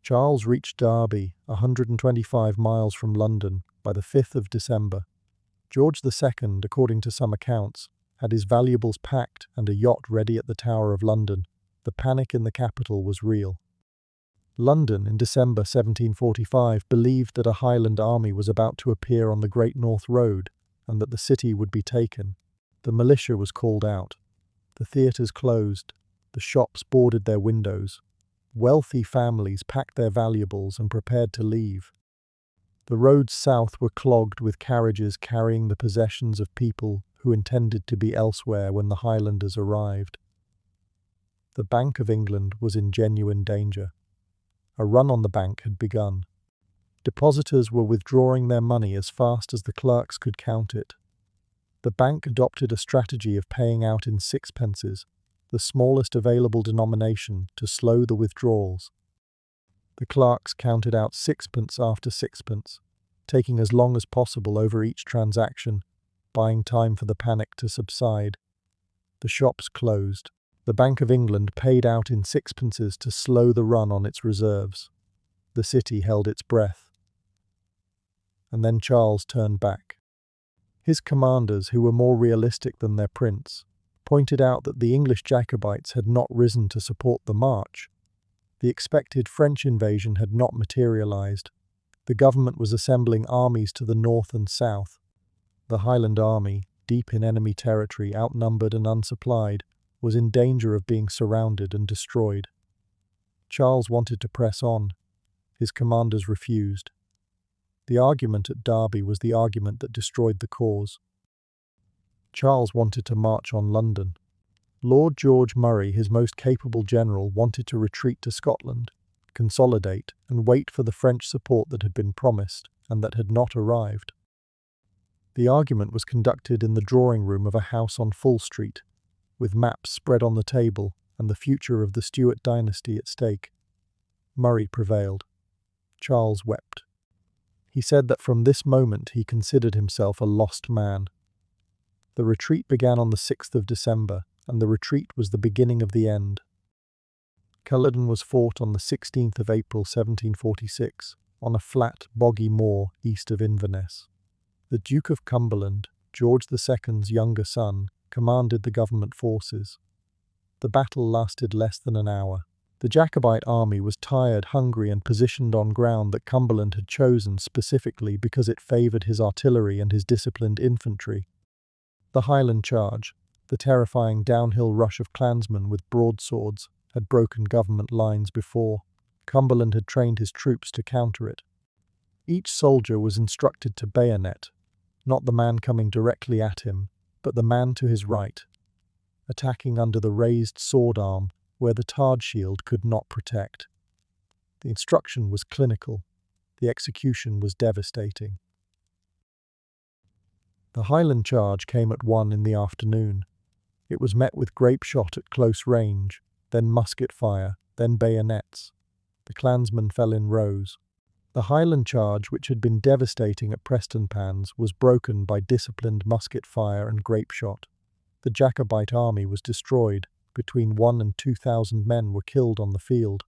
Charles reached Derby, 125 miles from London, by the 5th of December. George II, according to some accounts, had his valuables packed and a yacht ready at the Tower of London. The panic in the capital was real. London, in December 1745, believed that a Highland army was about to appear on the Great North Road and that the city would be taken. The militia was called out. The theatres closed. The shops boarded their windows. Wealthy families packed their valuables and prepared to leave. The roads south were clogged with carriages carrying the possessions of people who intended to be elsewhere when the Highlanders arrived. The Bank of England was in genuine danger. A run on the bank had begun. Depositors were withdrawing their money as fast as the clerks could count it. The bank adopted a strategy of paying out in sixpences, the smallest available denomination, to slow the withdrawals. The clerks counted out sixpence after sixpence, taking as long as possible over each transaction, buying time for the panic to subside. The shops closed. The Bank of England paid out in sixpences to slow the run on its reserves. The city held its breath. And then Charles turned back. His commanders, who were more realistic than their prince, pointed out that the English Jacobites had not risen to support the march. The expected French invasion had not materialized. The government was assembling armies to the north and south. The Highland army, deep in enemy territory, outnumbered and unsupplied, was in danger of being surrounded and destroyed. Charles wanted to press on. His commanders refused. The argument at Derby was the argument that destroyed the cause. Charles wanted to march on London. Lord George Murray, his most capable general, wanted to retreat to Scotland, consolidate, and wait for the French support that had been promised and that had not arrived. The argument was conducted in the drawing room of a house on Full Street, with maps spread on the table and the future of the Stuart dynasty at stake. Murray prevailed. Charles wept. He said that from this moment he considered himself a lost man. The retreat began on the 6th of December, and the retreat was the beginning of the end. Culloden was fought on the 16th of April 1746, on a flat, boggy moor east of Inverness. The Duke of Cumberland, George II's younger son, commanded the government forces. The battle lasted less than an hour. The Jacobite army was tired, hungry, and positioned on ground that Cumberland had chosen specifically because it favoured his artillery and his disciplined infantry. The Highland charge, the terrifying downhill rush of clansmen with broadswords, had broken government lines before. Cumberland had trained his troops to counter it. Each soldier was instructed to bayonet, not the man coming directly at him, but the man to his right, attacking under the raised sword arm where the tarred shield could not protect. The instruction was clinical. The execution was devastating. The Highland charge came at 1 in the afternoon. It was met with grape shot at close range, then musket fire, then bayonets. The clansmen fell in rows. The Highland charge, which had been devastating at Prestonpans, was broken by disciplined musket fire and grape shot. The Jacobite army was destroyed. Between 1,000 and 2,000 men were killed on the field.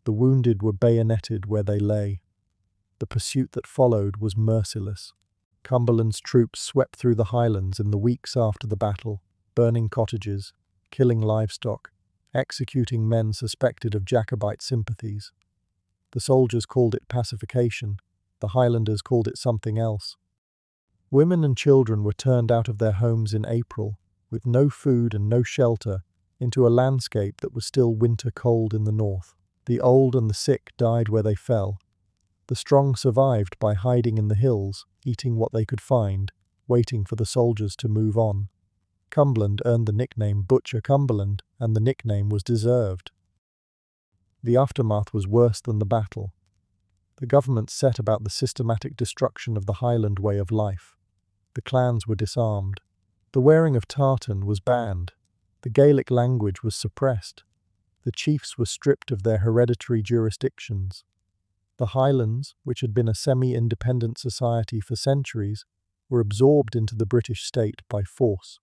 The wounded were bayoneted where they lay. The pursuit that followed was merciless. Cumberland's troops swept through the Highlands in the weeks after the battle, burning cottages, killing livestock, executing men suspected of Jacobite sympathies. The soldiers called it pacification. The Highlanders called it something else. Women and children were turned out of their homes in April, with no food and no shelter, into a landscape that was still winter cold in the north. The old and the sick died where they fell. The strong survived by hiding in the hills, eating what they could find, waiting for the soldiers to move on. Cumberland earned the nickname Butcher Cumberland, and the nickname was deserved. The aftermath was worse than the battle. The government set about the systematic destruction of the Highland way of life. The clans were disarmed. The wearing of tartan was banned. The Gaelic language was suppressed. The chiefs were stripped of their hereditary jurisdictions. The Highlands, which had been a semi-independent society for centuries, were absorbed into the British state by force.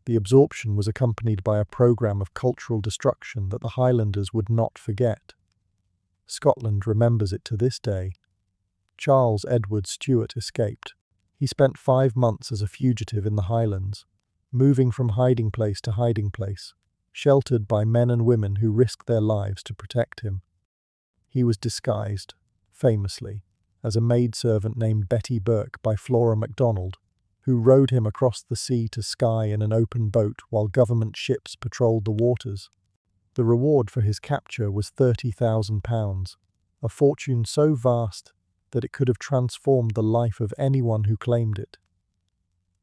The absorption was accompanied by a program of cultural destruction that the Highlanders would not forget. Scotland remembers it to this day. Charles Edward Stuart escaped. He spent 5 months as a fugitive in the Highlands, moving from hiding place to hiding place, sheltered by men and women who risked their lives to protect him. He was disguised, famously, as a maidservant named Betty Burke by Flora MacDonald, who rowed him across the sea to Skye in an open boat while government ships patrolled the waters. The reward for his capture was £30,000, a fortune so vast that it could have transformed the life of anyone who claimed it.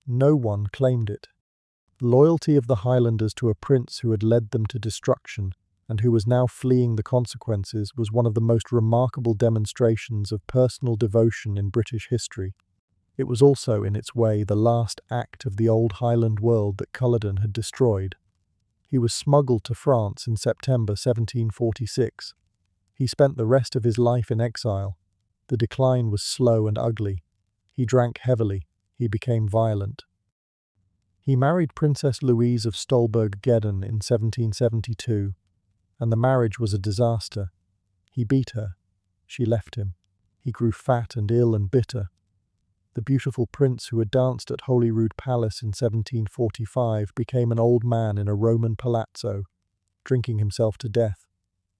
No one claimed it. The loyalty of the Highlanders to a prince who had led them to destruction and who was now fleeing the consequences was one of the most remarkable demonstrations of personal devotion in British history. It was also, in its way, the last act of the old Highland world that Culloden had destroyed. He was smuggled to France in September 1746. He spent the rest of his life in exile. The decline was slow and ugly. He drank heavily. He became violent. He married Princess Louise of Stolberg-Gedden in 1772, and the marriage was a disaster. He beat her. She left him. He grew fat and ill and bitter. The beautiful prince who had danced at Holyrood Palace in 1745 became an old man in a Roman palazzo, drinking himself to death,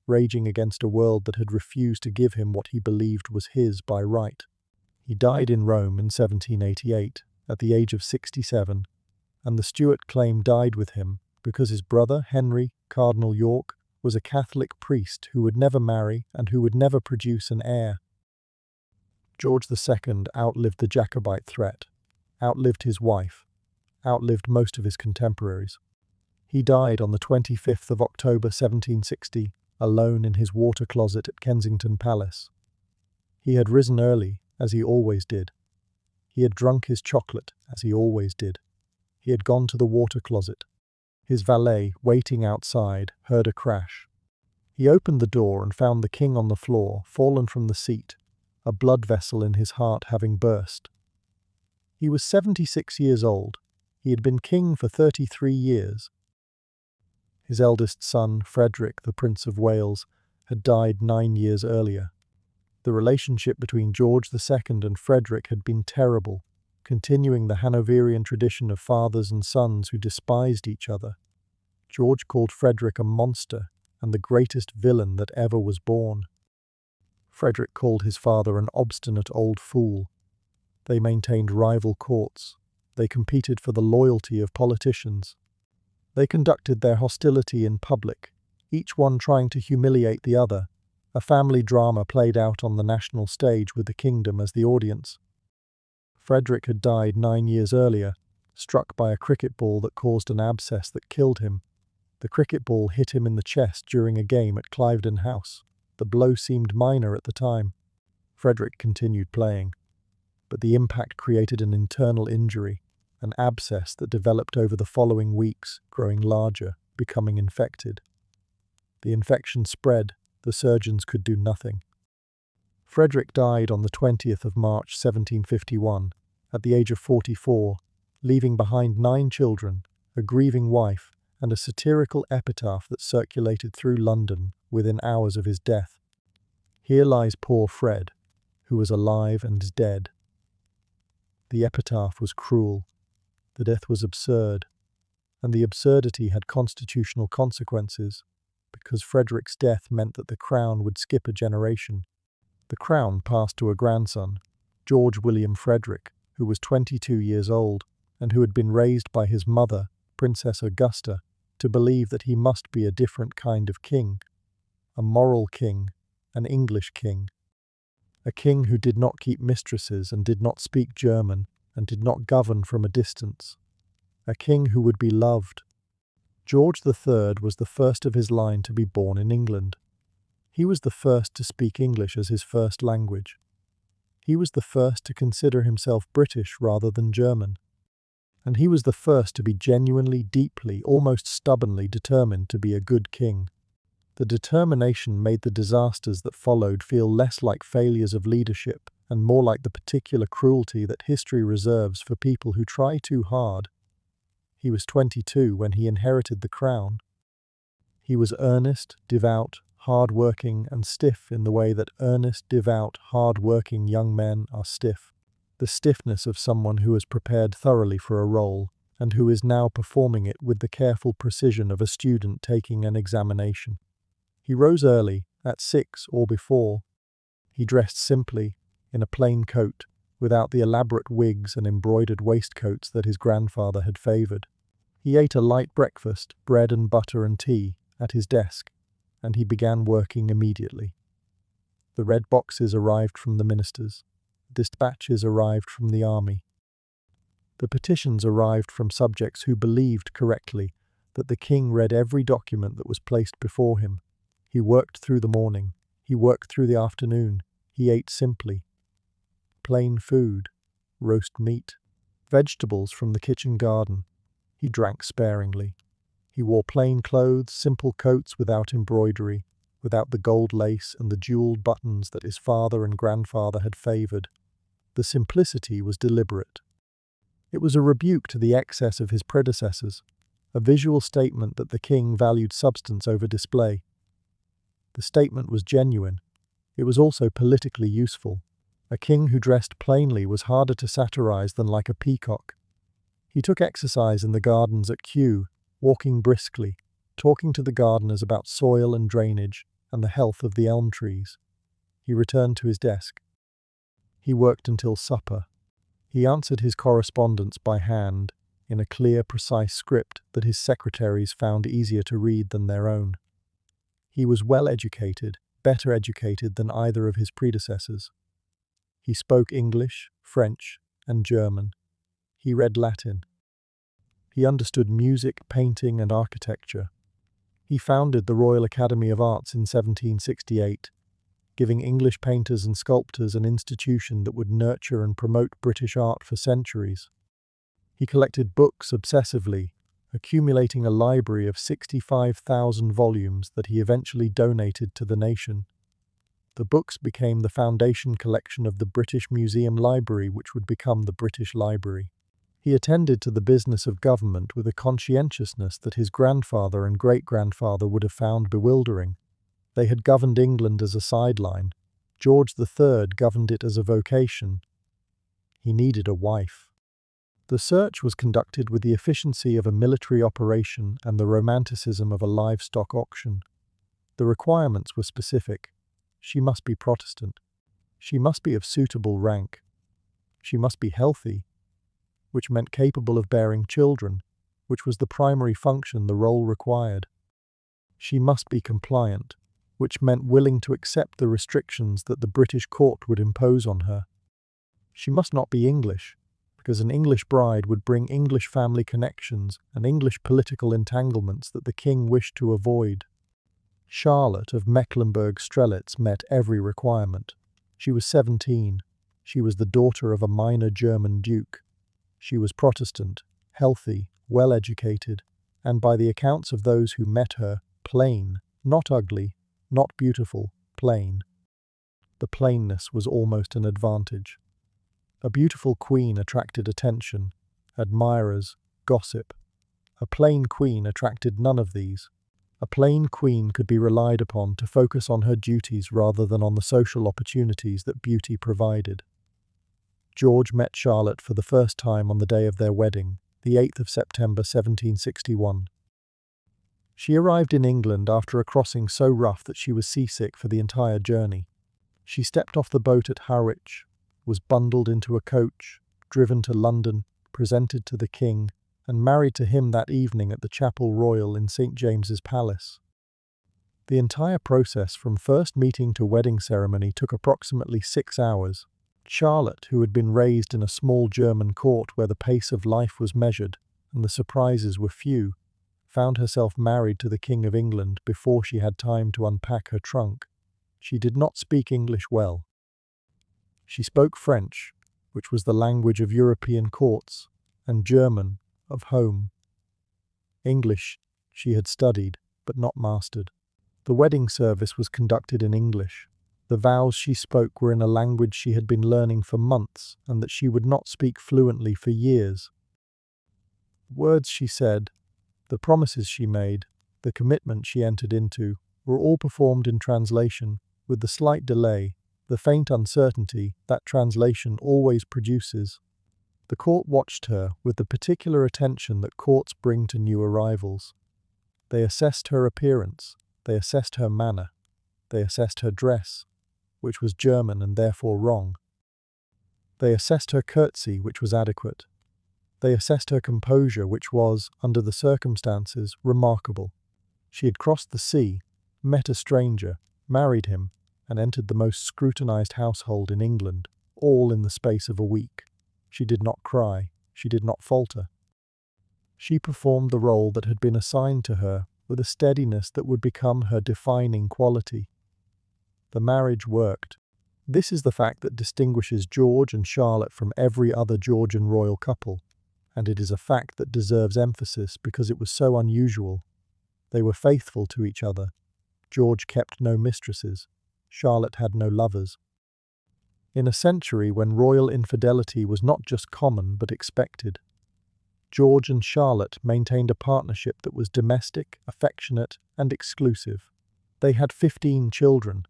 raging against a world that had refused to give him what he believed was his by right. He died in Rome in 1788, at the age of 67, and the Stuart claim died with him because his brother, Henry, Cardinal York, was a Catholic priest who would never marry and who would never produce an heir. George II outlived the Jacobite threat, outlived his wife, outlived most of his contemporaries. He died on the 25th of October 1760, alone in his water closet at Kensington Palace. He had risen early, as he always did. He had drunk his chocolate, as he always did. He had gone to the water closet. His valet, waiting outside, heard a crash. He opened the door and found the king on the floor, fallen from the seat, a blood vessel in his heart having burst. He was 76 years old. He had been king for 33 years. His eldest son, Frederick, the Prince of Wales, had died 9 years earlier. The relationship between George II and Frederick had been terrible, continuing the Hanoverian tradition of fathers and sons who despised each other. George called Frederick a monster and the greatest villain that ever was born. Frederick called his father an obstinate old fool. They maintained rival courts. They competed for the loyalty of politicians. They conducted their hostility in public, each one trying to humiliate the other, a family drama played out on the national stage with the kingdom as the audience. Frederick had died 9 years earlier, struck by a cricket ball that caused an abscess that killed him. The cricket ball hit him in the chest during a game at Cliveden House. The blow seemed minor at the time. Frederick continued playing, but the impact created an internal injury, an abscess that developed over the following weeks, growing larger, becoming infected. The infection spread. The surgeons could do nothing. Frederick died on the 20th of March 1751, at the age of 44, leaving behind 9 children, a grieving wife, and a satirical epitaph that circulated through London within hours of his death. Here lies poor Fred, who was alive and dead. The epitaph was cruel. The death was absurd, and the absurdity had constitutional consequences, because Frederick's death meant that the crown would skip a generation. The crown passed to a grandson, George William Frederick, who was 22 years old, and who had been raised by his mother, Princess Augusta, to believe that he must be a different kind of king, a moral king, an English king, a king who did not keep mistresses and did not speak German and did not govern from a distance, a king who would be loved. George III was the first of his line to be born in England. He was the first to speak English as his first language. He was the first to consider himself British rather than German. And he was the first to be genuinely, deeply, almost stubbornly determined to be a good king. The determination made the disasters that followed feel less like failures of leadership and more like the particular cruelty that history reserves for people who try too hard. He was 22 when he inherited the crown. He was earnest, devout, hard-working, and stiff in the way that earnest, devout, hard-working young men are stiff. The stiffness of someone who has prepared thoroughly for a role and who is now performing it with the careful precision of a student taking an examination. He rose early, at 6 or before. He dressed simply, in a plain coat, without the elaborate wigs and embroidered waistcoats that his grandfather had favoured. He ate a light breakfast, bread and butter and tea, at his desk, and he began working immediately. The red boxes arrived from the ministers. Dispatches arrived from the army. The petitions arrived from subjects who believed correctly that the king read every document that was placed before him. He worked through the morning. He worked through the afternoon. He ate simply. Plain food, roast meat, vegetables from the kitchen garden. He drank sparingly. He wore plain clothes, simple coats without embroidery, without the gold lace and the jeweled buttons that his father and grandfather had favoured. The simplicity was deliberate. It was a rebuke to the excess of his predecessors, a visual statement that the king valued substance over display. The statement was genuine. It was also politically useful. A king who dressed plainly was harder to satirize than like a peacock. He took exercise in the gardens at Kew, walking briskly, talking to the gardeners about soil and drainage and the health of the elm trees. He returned to his desk. He worked until supper. He answered his correspondence by hand, in a clear, precise script that his secretaries found easier to read than their own. He was well educated, better educated than either of his predecessors. He spoke English, French, and German. He read Latin. He understood music, painting, and architecture. He founded the Royal Academy of Arts in 1768, giving English painters and sculptors an institution that would nurture and promote British art for centuries. He collected books obsessively, accumulating a library of 65,000 volumes that he eventually donated to the nation. The books became the foundation collection of the British Museum Library, which would become the British Library. He attended to the business of government with a conscientiousness that his grandfather and great-grandfather would have found bewildering. They had governed England as a sideline. George III governed it as a vocation. He needed a wife. The search was conducted with the efficiency of a military operation and the romanticism of a livestock auction. The requirements were specific. She must be Protestant. She must be of suitable rank. She must be healthy, which meant capable of bearing children, which was the primary function the role required. She must be compliant, which meant willing to accept the restrictions that the British court would impose on her. She must not be English, because an English bride would bring English family connections and English political entanglements that the king wished to avoid. Charlotte of Mecklenburg-Strelitz met every requirement. She was 17. She was the daughter of a minor German duke. She was Protestant, healthy, well-educated, and by the accounts of those who met her, plain, not ugly, not beautiful, plain. The plainness was almost an advantage. A beautiful queen attracted attention, admirers, gossip. A plain queen attracted none of these. A plain queen could be relied upon to focus on her duties rather than on the social opportunities that beauty provided. George met Charlotte for the first time on the day of their wedding, the 8th of September 1761. She arrived in England after a crossing so rough that she was seasick for the entire journey. She stepped off the boat at Harwich, was bundled into a coach, driven to London, presented to the king, and married to him that evening at the Chapel Royal in St. James's Palace. The entire process from first meeting to wedding ceremony took approximately 6 hours. Charlotte, who had been raised in a small German court where the pace of life was measured and the surprises were few, found herself married to the King of England before she had time to unpack her trunk. She did not speak English well. She spoke French, which was the language of European courts, and German, of home. English she had studied, but not mastered. The wedding service was conducted in English. The vows she spoke were in a language she had been learning for months, and that she would not speak fluently for years. The words she said, the promises she made, the commitment she entered into, were all performed in translation, with the slight delay, the faint uncertainty that translation always produces. The court watched her with the particular attention that courts bring to new arrivals. They assessed her appearance, they assessed her manner, they assessed her dress, which was German and therefore wrong. They assessed her curtsy, which was adequate. They assessed her composure, which was, under the circumstances, remarkable. She had crossed the sea, met a stranger, married him, and entered the most scrutinized household in England, all in the space of a week. She did not cry, she did not falter. She performed the role that had been assigned to her with a steadiness that would become her defining quality. The marriage worked. This is the fact that distinguishes George and Charlotte from every other Georgian royal couple, and it is a fact that deserves emphasis because it was so unusual. They were faithful to each other. George kept no mistresses. Charlotte had no lovers. In a century when royal infidelity was not just common but expected, George and Charlotte maintained a partnership that was domestic, affectionate, and exclusive. They had 15 children.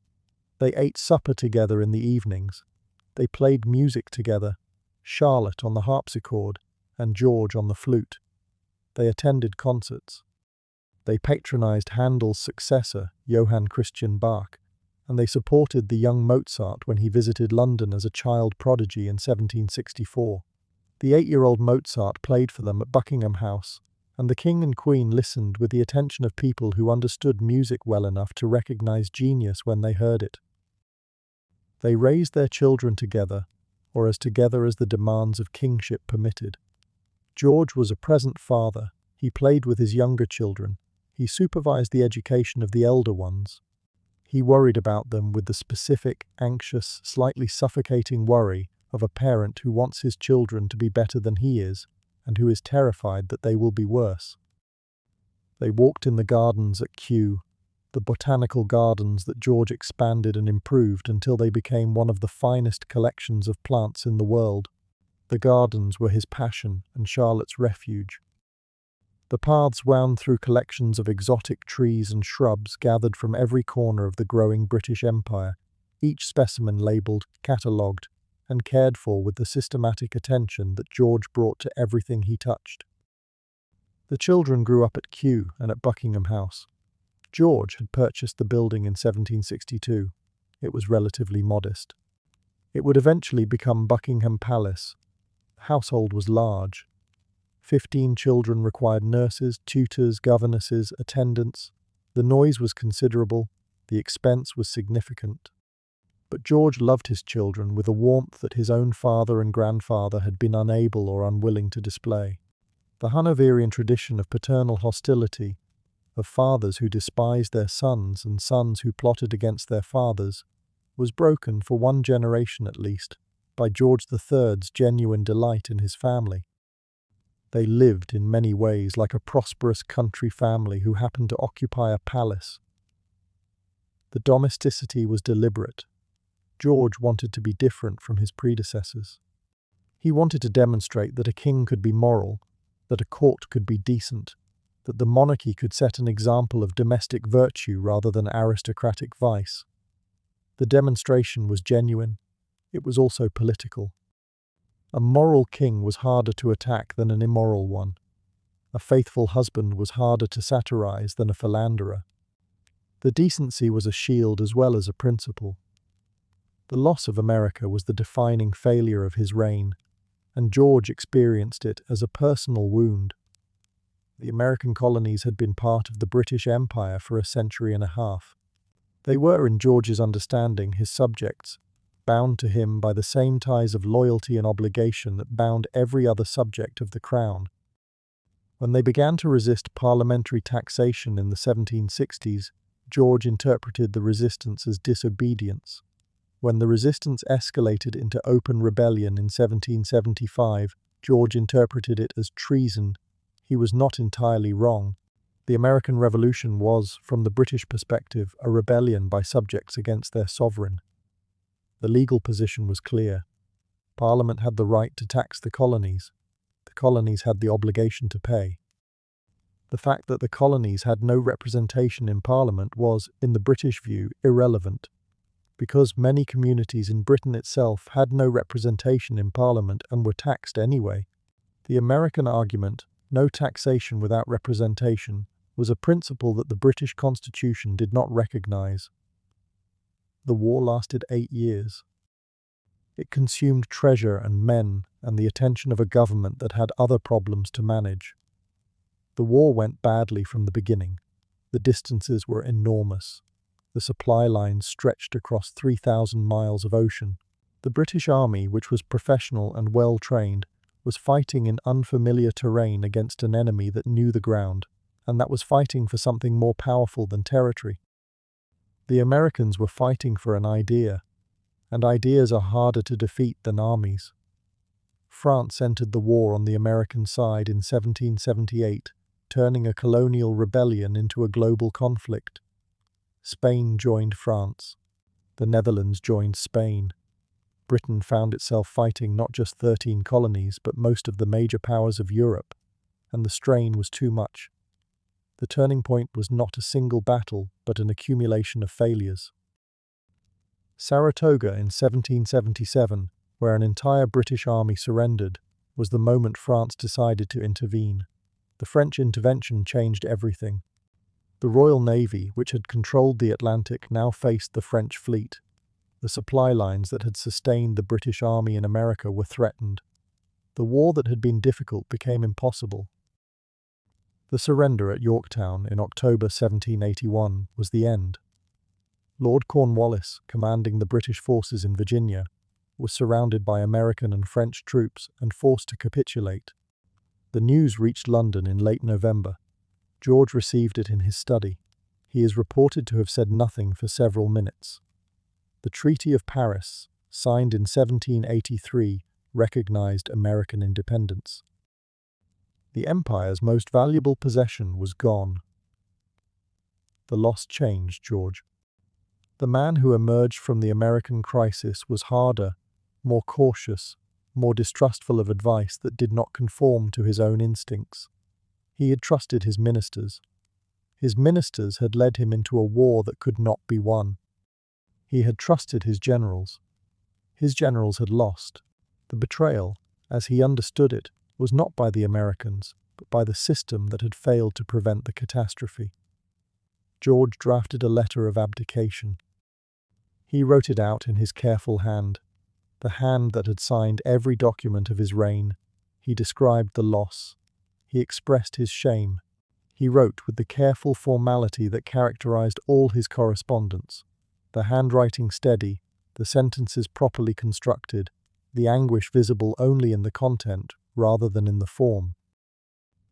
They ate supper together in the evenings. They played music together, Charlotte on the harpsichord and George on the flute. They attended concerts. They patronized Handel's successor, Johann Christian Bach, and they supported the young Mozart when he visited London as a child prodigy in 1764. The 8-year-old Mozart played for them at Buckingham House, and the King and Queen listened with the attention of people who understood music well enough to recognize genius when they heard it. They raised their children together, or as together as the demands of kingship permitted. George was a present father. He played with his younger children. He supervised the education of the elder ones. He worried about them with the specific, anxious, slightly suffocating worry of a parent who wants his children to be better than he is, and who is terrified that they will be worse. They walked in the gardens at Kew, the botanical gardens that George expanded and improved until they became one of the finest collections of plants in the world. The gardens were his passion and Charlotte's refuge. The paths wound through collections of exotic trees and shrubs gathered from every corner of the growing British Empire, each specimen labelled, catalogued, and cared for with the systematic attention that George brought to everything he touched. The children grew up at Kew and at Buckingham House. George had purchased the building in 1762. It was relatively modest. It would eventually become Buckingham Palace. The household was large. 15 children required nurses, tutors, governesses, attendants. The noise was considerable. The expense was significant. But George loved his children with a warmth that his own father and grandfather had been unable or unwilling to display. The Hanoverian tradition of paternal hostility, of fathers who despised their sons and sons who plotted against their fathers, was broken for one generation at least by George III's genuine delight in his family. They lived in many ways like a prosperous country family who happened to occupy a palace. The domesticity was deliberate. George wanted to be different from his predecessors. He wanted to demonstrate that a king could be moral, that a court could be decent, that the monarchy could set an example of domestic virtue rather than aristocratic vice. The demonstration was genuine. It was also political. A moral king was harder to attack than an immoral one. A faithful husband was harder to satirize than a philanderer. The decency was a shield as well as a principle. The loss of America was the defining failure of his reign, and George experienced it as a personal wound. The American colonies had been part of the British Empire for a century and a half. They were, in George's understanding, his subjects, bound to him by the same ties of loyalty and obligation that bound every other subject of the crown. When they began to resist parliamentary taxation in the 1760s, George interpreted the resistance as disobedience. When the resistance escalated into open rebellion in 1775, George interpreted it as treason. He was not entirely wrong. The American Revolution was, from the British perspective, a rebellion by subjects against their sovereign. The legal position was clear. Parliament had the right to tax the colonies. The colonies had the obligation to pay. The fact that the colonies had no representation in Parliament was, in the British view, irrelevant, because many communities in Britain itself had no representation in Parliament and were taxed anyway. The American argument, no taxation without representation, was a principle that the British Constitution did not recognise. The war lasted 8 years. It consumed treasure and men and the attention of a government that had other problems to manage. The war went badly from the beginning. The distances were enormous. The supply lines stretched across 3,000 miles of ocean. The British Army, which was professional and well-trained, was fighting in unfamiliar terrain against an enemy that knew the ground, and that was fighting for something more powerful than territory. The Americans were fighting for an idea, and ideas are harder to defeat than armies. France entered the war on the American side in 1778, turning a colonial rebellion into a global conflict. Spain joined France. The Netherlands joined Spain. Britain found itself fighting not just 13 colonies, but most of the major powers of Europe, and the strain was too much. The turning point was not a single battle, but an accumulation of failures. Saratoga in 1777, where an entire British army surrendered, was the moment France decided to intervene. The French intervention changed everything. The Royal Navy, which had controlled the Atlantic, now faced the French fleet. The supply lines that had sustained the British Army in America were threatened. The war that had been difficult became impossible. The surrender at Yorktown in October 1781 was the end. Lord Cornwallis, commanding the British forces in Virginia, was surrounded by American and French troops and forced to capitulate. The news reached London in late November. George received it in his study. He is reported to have said nothing for several minutes. The Treaty of Paris, signed in 1783, recognized American independence. The Empire's most valuable possession was gone. The loss changed George. The man who emerged from the American crisis was harder, more cautious, more distrustful of advice that did not conform to his own instincts. He had trusted his ministers. His ministers had led him into a war that could not be won. He had trusted his generals. His generals had lost. The betrayal, as he understood it, was not by the Americans, but by the system that had failed to prevent the catastrophe. George drafted a letter of abdication. He wrote it out in his careful hand, the hand that had signed every document of his reign. He described the loss. He expressed his shame. He wrote with the careful formality that characterized all his correspondence, the handwriting steady, the sentences properly constructed, the anguish visible only in the content rather than in the form.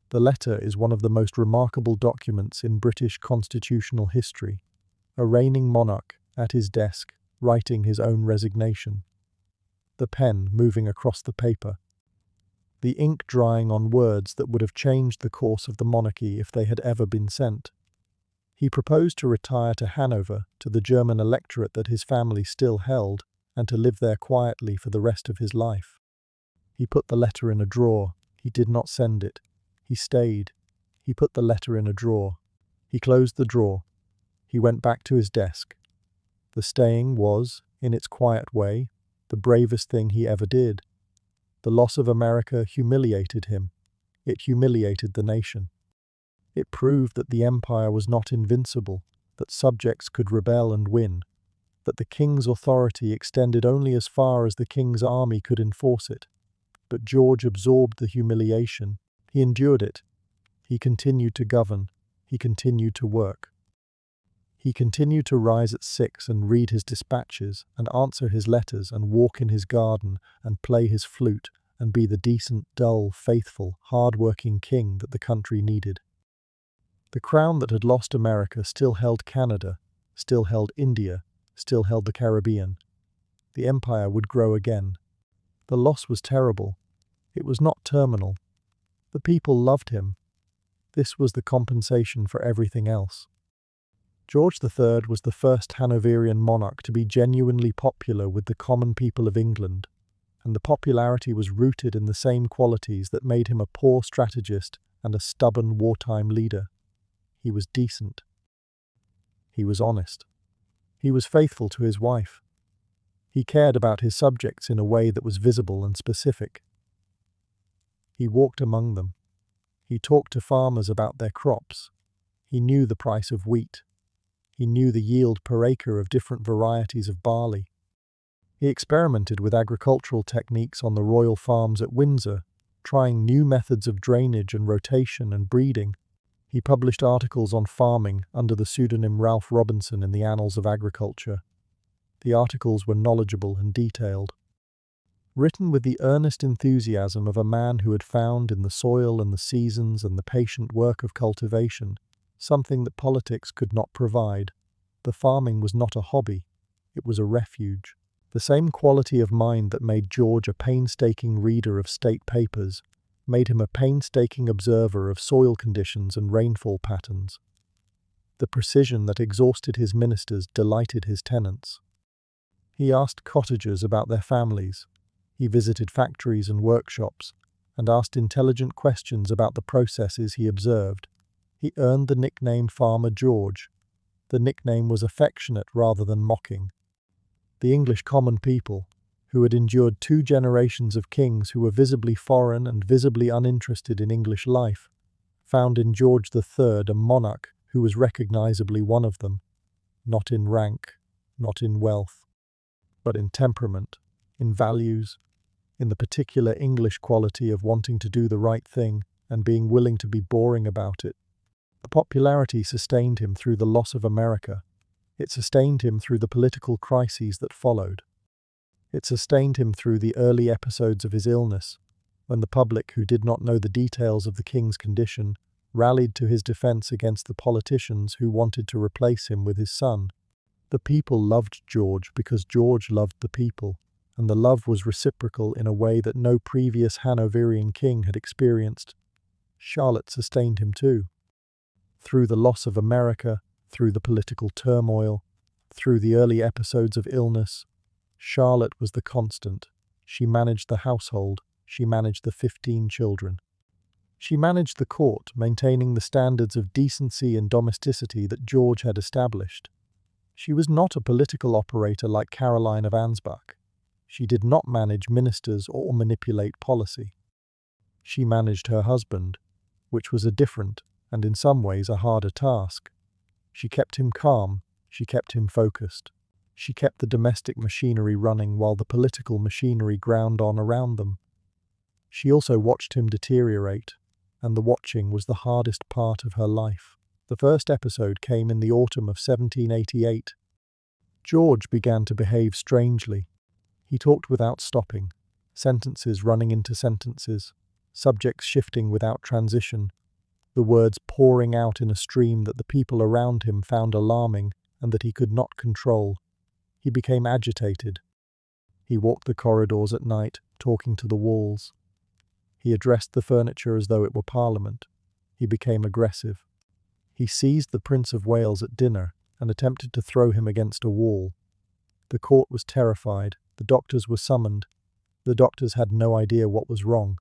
The letter is one of the most remarkable documents in British constitutional history. A reigning monarch at his desk, writing his own resignation. The pen moving across the paper. The ink drying on words that would have changed the course of the monarchy if they had ever been sent. He proposed to retire to Hanover, to the German electorate that his family still held, and to live there quietly for the rest of his life. He put the letter in a drawer. He did not send it. He stayed. He put the letter in a drawer. He closed the drawer. He went back to his desk. The staying was, in its quiet way, the bravest thing he ever did. The loss of America humiliated him. It humiliated the nation. It proved that the empire was not invincible, that subjects could rebel and win, that the king's authority extended only as far as the king's army could enforce it. But George absorbed the humiliation. He endured it. He continued to govern. He continued to work. He continued to rise at 6 and read his dispatches and answer his letters and walk in his garden and play his flute and be the decent, dull, faithful, hard-working king that the country needed. The crown that had lost America still held Canada, still held India, still held the Caribbean. The empire would grow again. The loss was terrible. It was not terminal. The people loved him. This was the compensation for everything else. George III was the first Hanoverian monarch to be genuinely popular with the common people of England, and the popularity was rooted in the same qualities that made him a poor strategist and a stubborn wartime leader. He was decent. He was honest. He was faithful to his wife. He cared about his subjects in a way that was visible and specific. He walked among them. He talked to farmers about their crops. He knew the price of wheat. He knew the yield per acre of different varieties of barley. He experimented with agricultural techniques on the royal farms at Windsor, trying new methods of drainage and rotation and breeding. He published articles on farming under the pseudonym Ralph Robinson in the Annals of Agriculture. The articles were knowledgeable and detailed, written with the earnest enthusiasm of a man who had found in the soil and the seasons and the patient work of cultivation something that politics could not provide. The farming was not a hobby, it was a refuge. The same quality of mind that made George a painstaking reader of state papers made him a painstaking observer of soil conditions and rainfall patterns. The precision that exhausted his ministers delighted his tenants. He asked cottagers about their families. He visited factories and workshops and asked intelligent questions about the processes he observed. He earned the nickname Farmer George. The nickname was affectionate rather than mocking. The English common people, who had endured 2 generations of kings who were visibly foreign and visibly uninterested in English life, found in George III a monarch who was recognizably one of them, not in rank, not in wealth, but in temperament, in values, in the particular English quality of wanting to do the right thing and being willing to be boring about it. The popularity sustained him through the loss of America. It sustained him through the political crises that followed. It sustained him through the early episodes of his illness, when the public, who did not know the details of the king's condition, rallied to his defense against the politicians who wanted to replace him with his son. The people loved George because George loved the people, and the love was reciprocal in a way that no previous Hanoverian king had experienced. Charlotte sustained him too. Through the loss of America, through the political turmoil, through the early episodes of illness, Charlotte was the constant. She managed the household. She managed the 15 children. She managed the court, maintaining the standards of decency and domesticity that George had established. She was not a political operator like Caroline of Ansbach. She did not manage ministers or manipulate policy. She managed her husband, which was a different, and in some ways a harder task. She kept him calm, she kept him focused. She kept the domestic machinery running while the political machinery ground on around them. She also watched him deteriorate, and the watching was the hardest part of her life. The first episode came in the autumn of 1788. George began to behave strangely. He talked without stopping, sentences running into sentences, subjects shifting without transition, the words pouring out in a stream that the people around him found alarming and that he could not control. He became agitated. He walked the corridors at night, talking to the walls. He addressed the furniture as though it were Parliament. He became aggressive. He seized the Prince of Wales at dinner and attempted to throw him against a wall. The court was terrified. The doctors were summoned. The doctors had no idea what was wrong.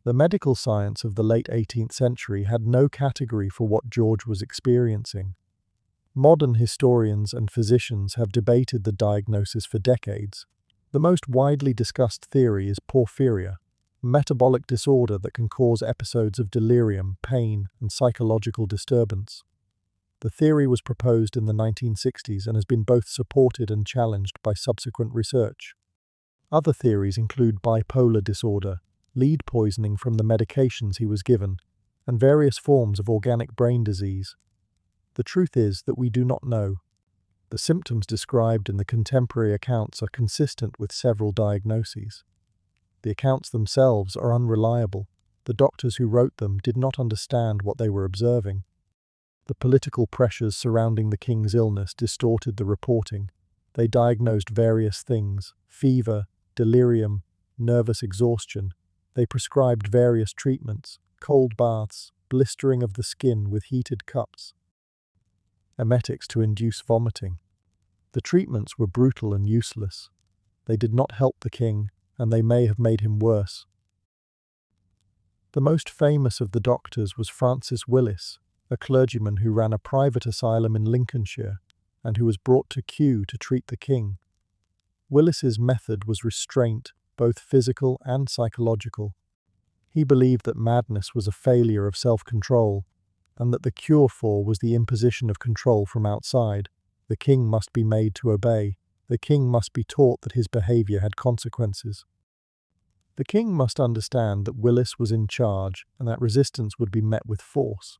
The medical science of the late 18th century had no category for what George was experiencing. Modern historians and physicians have debated the diagnosis for decades. The most widely discussed theory is porphyria, a metabolic disorder that can cause episodes of delirium, pain, and psychological disturbance. The theory was proposed in the 1960s and has been both supported and challenged by subsequent research. Other theories include bipolar disorder, lead poisoning from the medications he was given, and various forms of organic brain disease. The truth is that we do not know. The symptoms described in the contemporary accounts are consistent with several diagnoses. The accounts themselves are unreliable. The doctors who wrote them did not understand what they were observing. The political pressures surrounding the king's illness distorted the reporting. They diagnosed various things: fever, delirium, nervous exhaustion. They prescribed various treatments: cold baths, blistering of the skin with heated cups, emetics to induce vomiting. The treatments were brutal and useless. They did not help the king, and they may have made him worse. The most famous of the doctors was Francis Willis, a clergyman who ran a private asylum in Lincolnshire and who was brought to Kew to treat the king. Willis's method was restraint, both physical and psychological. He believed that madness was a failure of self-control, and that the cure for was the imposition of control from outside. The king must be made to obey. The king must be taught that his behavior had consequences. The king must understand that Willis was in charge and that resistance would be met with force.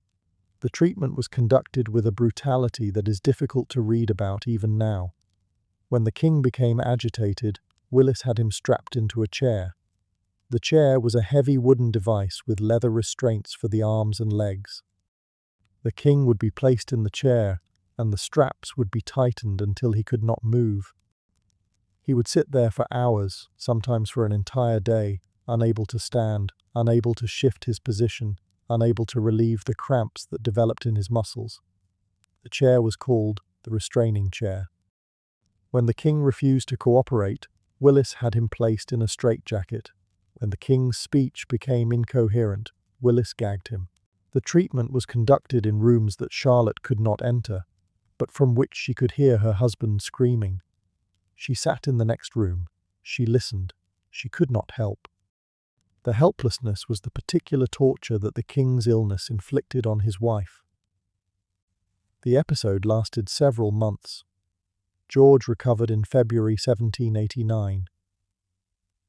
The treatment was conducted with a brutality that is difficult to read about even now. When the king became agitated, Willis had him strapped into a chair. The chair was a heavy wooden device with leather restraints for the arms and legs. The king would be placed in the chair, and the straps would be tightened until he could not move. He would sit there for hours, sometimes for an entire day, unable to stand, unable to shift his position, unable to relieve the cramps that developed in his muscles. The chair was called the restraining chair. When the king refused to cooperate, Willis had him placed in a straitjacket. When the king's speech became incoherent, Willis gagged him. The treatment was conducted in rooms that Charlotte could not enter, but from which she could hear her husband screaming. She sat in the next room. She listened. She could not help. The helplessness was the particular torture that the king's illness inflicted on his wife. The episode lasted several months. George recovered in February 1789.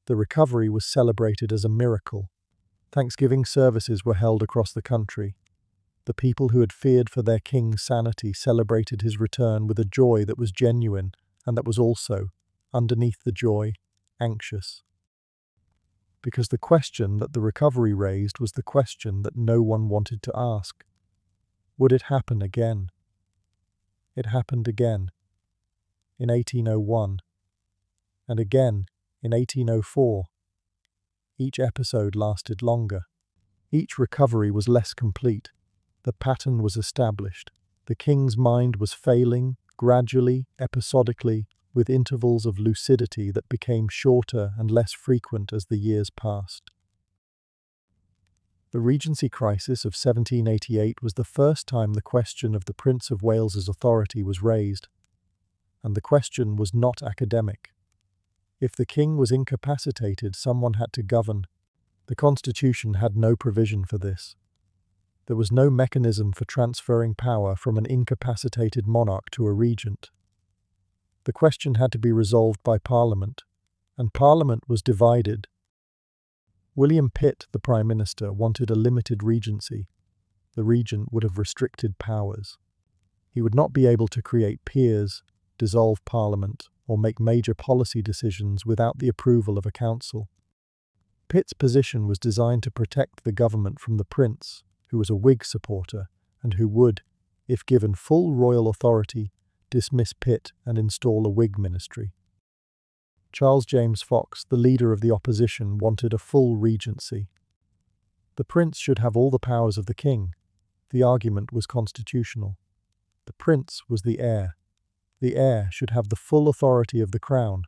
The recovery was celebrated as a miracle. Thanksgiving services were held across the country. The people who had feared for their king's sanity celebrated his return with a joy that was genuine and that was also, underneath the joy, anxious. Because the question that the recovery raised was the question that no one wanted to ask. Would it happen again? It happened again. In 1801, and again in 1804. Each episode lasted longer. Each recovery was less complete. The pattern was established. The king's mind was failing, gradually, episodically, with intervals of lucidity that became shorter and less frequent as the years passed. The Regency crisis of 1788 was the first time the question of the Prince of Wales's authority was raised. And the question was not academic. If the king was incapacitated, someone had to govern. The Constitution had no provision for this. There was no mechanism for transferring power from an incapacitated monarch to a regent. The question had to be resolved by Parliament, and Parliament was divided. William Pitt, the Prime Minister, wanted a limited regency. The regent would have restricted powers. He would not be able to create peers, dissolve Parliament, or make major policy decisions without the approval of a council. Pitt's position was designed to protect the government from the prince, who was a Whig supporter, and who would, if given full royal authority, dismiss Pitt and install a Whig ministry. Charles James Fox, the leader of the opposition, wanted a full regency. The prince should have all the powers of the king. The argument was constitutional. The prince was the heir. The heir should have the full authority of the crown.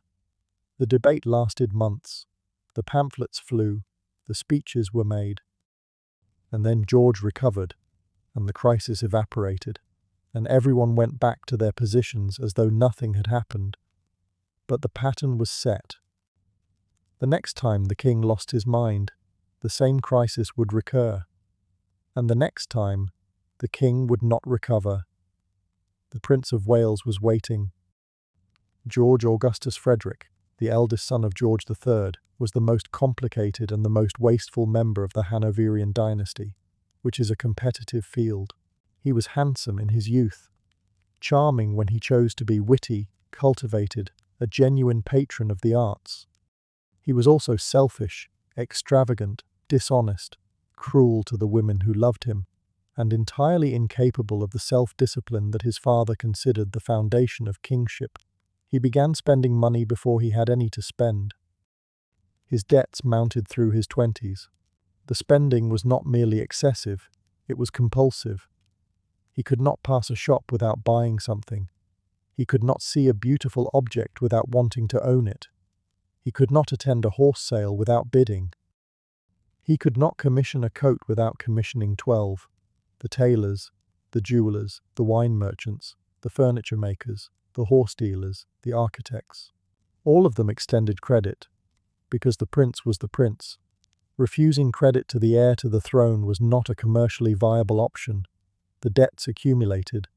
The debate lasted months. The pamphlets flew. The speeches were made. And then George recovered, and the crisis evaporated, and everyone went back to their positions as though nothing had happened. But the pattern was set. The next time the king lost his mind, the same crisis would recur. And the next time, the king would not recover. The Prince of Wales was waiting. George Augustus Frederick, the eldest son of George III, was the most complicated and the most wasteful member of the Hanoverian dynasty, which is a competitive field. He was handsome in his youth, charming when he chose to be witty, cultivated, a genuine patron of the arts. He was also selfish, extravagant, dishonest, cruel to the women who loved him, and entirely incapable of the self-discipline that his father considered the foundation of kingship. He began spending money before he had any to spend. His debts mounted through his 20s. The spending was not merely excessive, it was compulsive. He could not pass a shop without buying something. He could not see a beautiful object without wanting to own it. He could not attend a horse sale without bidding. He could not commission a coat without commissioning 12. The tailors, the jewelers, the wine merchants, the furniture makers, the horse dealers, the architects. All of them extended credit, because the prince was the prince. Refusing credit to the heir to the throne was not a commercially viable option. The debts accumulated.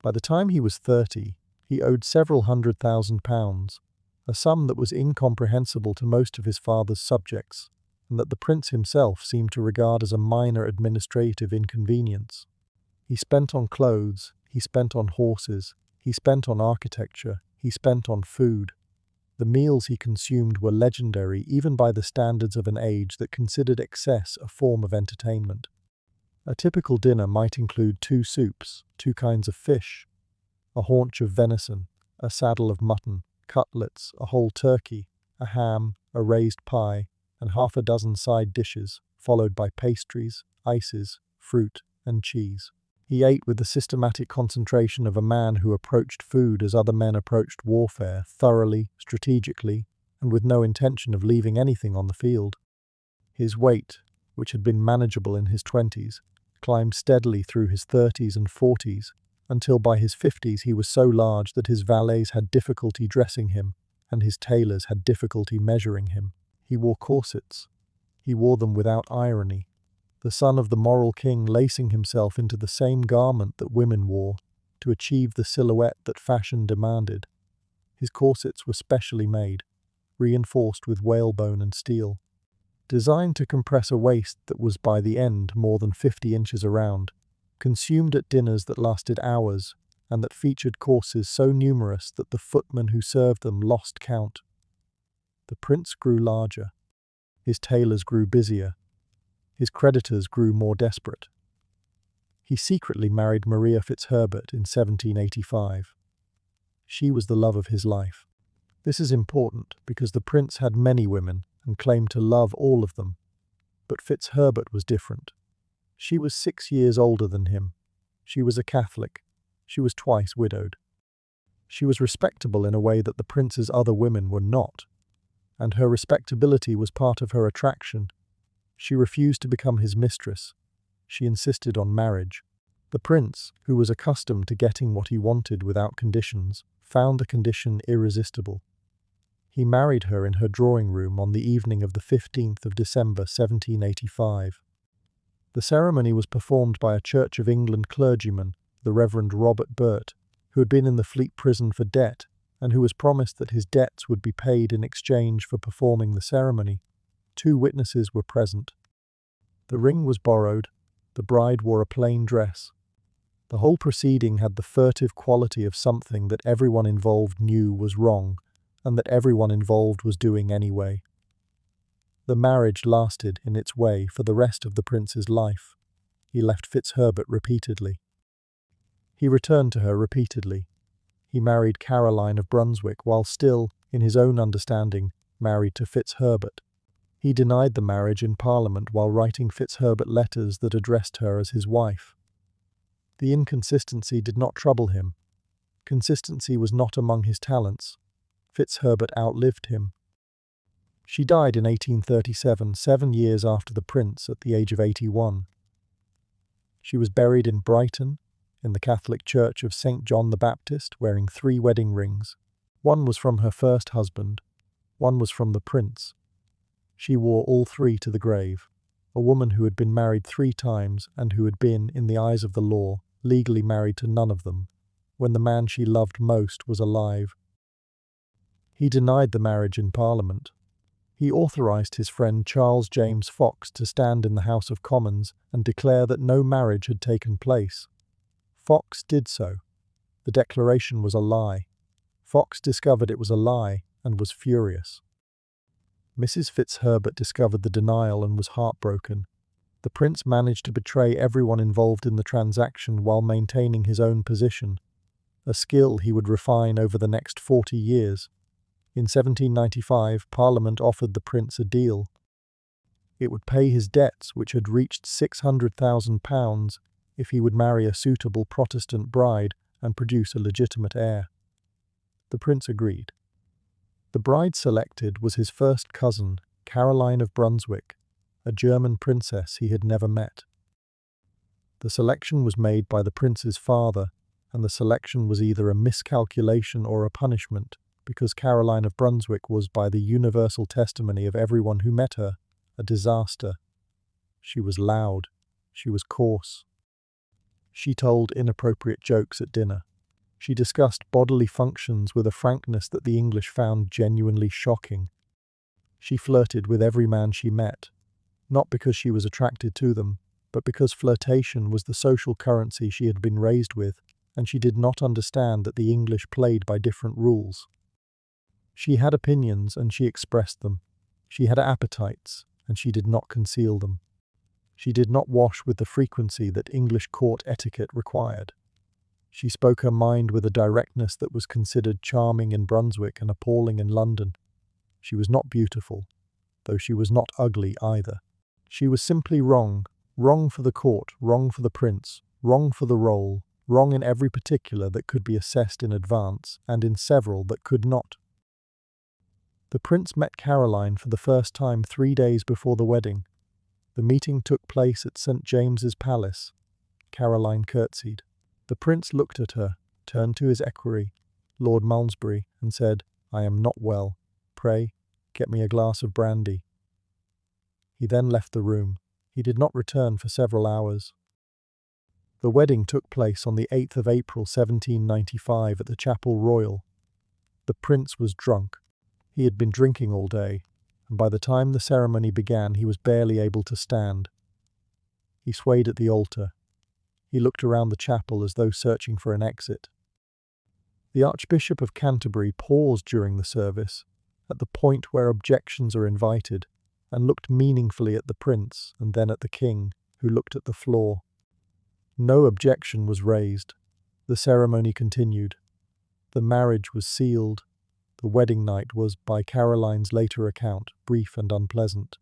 By the time he was 30, he owed several £100,000, a sum that was incomprehensible to most of his father's subjects, and that the prince himself seemed to regard as a minor administrative inconvenience. He spent on clothes, he spent on horses, he spent on architecture, he spent on food. The meals he consumed were legendary even by the standards of an age that considered excess a form of entertainment. A typical dinner might include 2 soups, 2 kinds of fish, a haunch of venison, a saddle of mutton, cutlets, a whole turkey, a ham, a raised pie, and half a dozen side dishes, followed by pastries, ices, fruit, and cheese. He ate with the systematic concentration of a man who approached food as other men approached warfare, thoroughly, strategically, and with no intention of leaving anything on the field. His weight, which had been manageable in his 20s, climbed steadily through his 30s and 40s, until by his 50s he was so large that his valets had difficulty dressing him, and his tailors had difficulty measuring him. He wore corsets. He wore them without irony, the son of the moral king lacing himself into the same garment that women wore, to achieve the silhouette that fashion demanded. His corsets were specially made, reinforced with whalebone and steel, designed to compress a waist that was by the end more than 50 inches around, consumed at dinners that lasted hours, and that featured courses so numerous that the footmen who served them lost count. The prince grew larger. His tailors grew busier. His creditors grew more desperate. He secretly married Maria Fitzherbert in 1785. She was the love of his life. This is important because the prince had many women and claimed to love all of them. But Fitzherbert was different. She was 6 years older than him. She was a Catholic. She was twice widowed. She was respectable in a way that the prince's other women were not, and her respectability was part of her attraction. She refused to become his mistress. She insisted on marriage. The prince, who was accustomed to getting what he wanted without conditions, found the condition irresistible. He married her in her drawing room on the evening of the 15th of December 1785. The ceremony was performed by a Church of England clergyman, the Reverend Robert Burt, who had been in the Fleet prison for debt and who was promised that his debts would be paid in exchange for performing the ceremony. 2 witnesses were present. The ring was borrowed. The bride wore a plain dress. The whole proceeding had the furtive quality of something that everyone involved knew was wrong, and that everyone involved was doing anyway. The marriage lasted, in its way, for the rest of the prince's life. He left Fitzherbert repeatedly. He returned to her repeatedly. He married Caroline of Brunswick while still, in his own understanding, married to Fitzherbert. He denied the marriage in Parliament while writing Fitzherbert letters that addressed her as his wife. The inconsistency did not trouble him. Consistency was not among his talents. Fitzherbert outlived him. She died in 1837, 7 years after the prince, at the age of 81. She was buried in Brighton, in the Catholic Church of St. John the Baptist, wearing 3 wedding rings. One was from her first husband. One was from the prince. She wore all 3 to the grave, a woman who had been married 3 times and who had been, in the eyes of the law, legally married to none of them, when the man she loved most was alive. He denied the marriage in Parliament. He authorised his friend Charles James Fox to stand in the House of Commons and declare that no marriage had taken place. Fox did so. The declaration was a lie. Fox discovered it was a lie and was furious. Mrs. Fitzherbert discovered the denial and was heartbroken. The prince managed to betray everyone involved in the transaction while maintaining his own position, a skill he would refine over the next 40 years. In 1795, Parliament offered the prince a deal. It would pay his debts, which had reached £600,000, if he would marry a suitable Protestant bride and produce a legitimate heir. The prince agreed. The bride selected was his first cousin, Caroline of Brunswick, a German princess he had never met. The selection was made by the prince's father, and the selection was either a miscalculation or a punishment, because Caroline of Brunswick was, by the universal testimony of everyone who met her, a disaster. She was loud. She was coarse. She told inappropriate jokes at dinner. She discussed bodily functions with a frankness that the English found genuinely shocking. She flirted with every man she met, not because she was attracted to them, but because flirtation was the social currency she had been raised with, and she did not understand that the English played by different rules. She had opinions, and she expressed them. She had appetites, and she did not conceal them. She did not wash with the frequency that English court etiquette required. She spoke her mind with a directness that was considered charming in Brunswick and appalling in London. She was not beautiful, though she was not ugly either. She was simply wrong, wrong for the court, wrong for the prince, wrong for the role, wrong in every particular that could be assessed in advance, and in several that could not. The prince met Caroline for the first time 3 days before the wedding. The meeting took place at St. James's Palace. Caroline curtsied. The prince looked at her, turned to his equerry, Lord Malmesbury, and said, "I am not well. Pray, get me a glass of brandy." He then left the room. He did not return for several hours. The wedding took place on the 8th of April 1795 at the Chapel Royal. The prince was drunk. He had been drinking all day, and by the time the ceremony began he was barely able to stand. He swayed at the altar. He looked around the chapel as though searching for an exit. The Archbishop of Canterbury paused during the service, at the point where objections are invited, and looked meaningfully at the prince and then at the king, who looked at the floor. No objection was raised. The ceremony continued. The marriage was sealed. The wedding night was, by Caroline's later account, brief and unpleasant.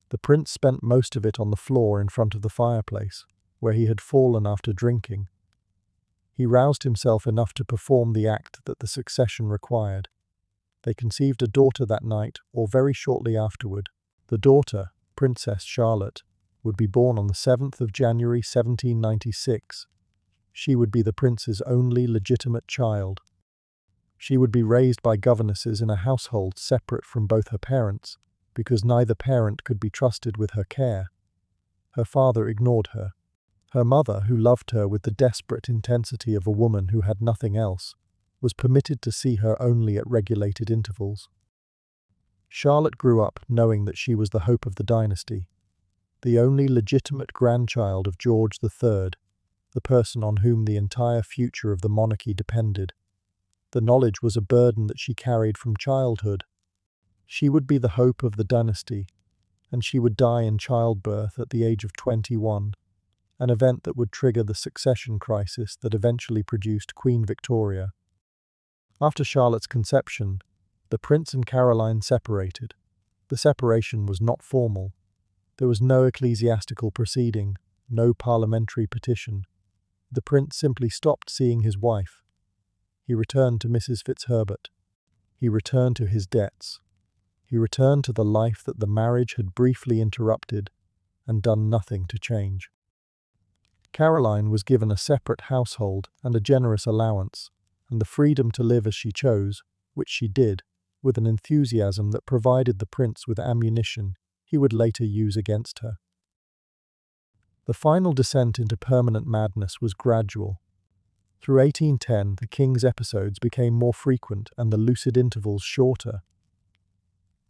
The prince spent most of it on the floor in front of the fireplace, where he had fallen after drinking. He roused himself enough to perform the act that the succession required. They conceived a daughter that night, or very shortly afterward. The daughter, Princess Charlotte, would be born on the 7th of January 1796. She would be the prince's only legitimate child. She would be raised by governesses in a household separate from both her parents, because neither parent could be trusted with her care. Her father ignored her. Her mother, who loved her with the desperate intensity of a woman who had nothing else, was permitted to see her only at regulated intervals. Charlotte grew up knowing that she was the hope of the dynasty, the only legitimate grandchild of George III, the person on whom the entire future of the monarchy depended. The knowledge was a burden that she carried from childhood. She would be the hope of the dynasty, and she would die in childbirth at the age of 21, an event that would trigger the succession crisis that eventually produced Queen Victoria. After Charlotte's conception, the prince and Caroline separated. The separation was not formal. There was no ecclesiastical proceeding, no parliamentary petition. The prince simply stopped seeing his wife. He returned to Mrs. Fitzherbert. He returned to his debts. He returned to the life that the marriage had briefly interrupted and done nothing to change. Caroline was given a separate household and a generous allowance, and the freedom to live as she chose, which she did, with an enthusiasm that provided the prince with ammunition he would later use against her. The final descent into permanent madness was gradual. Through 1810, the king's episodes became more frequent and the lucid intervals shorter.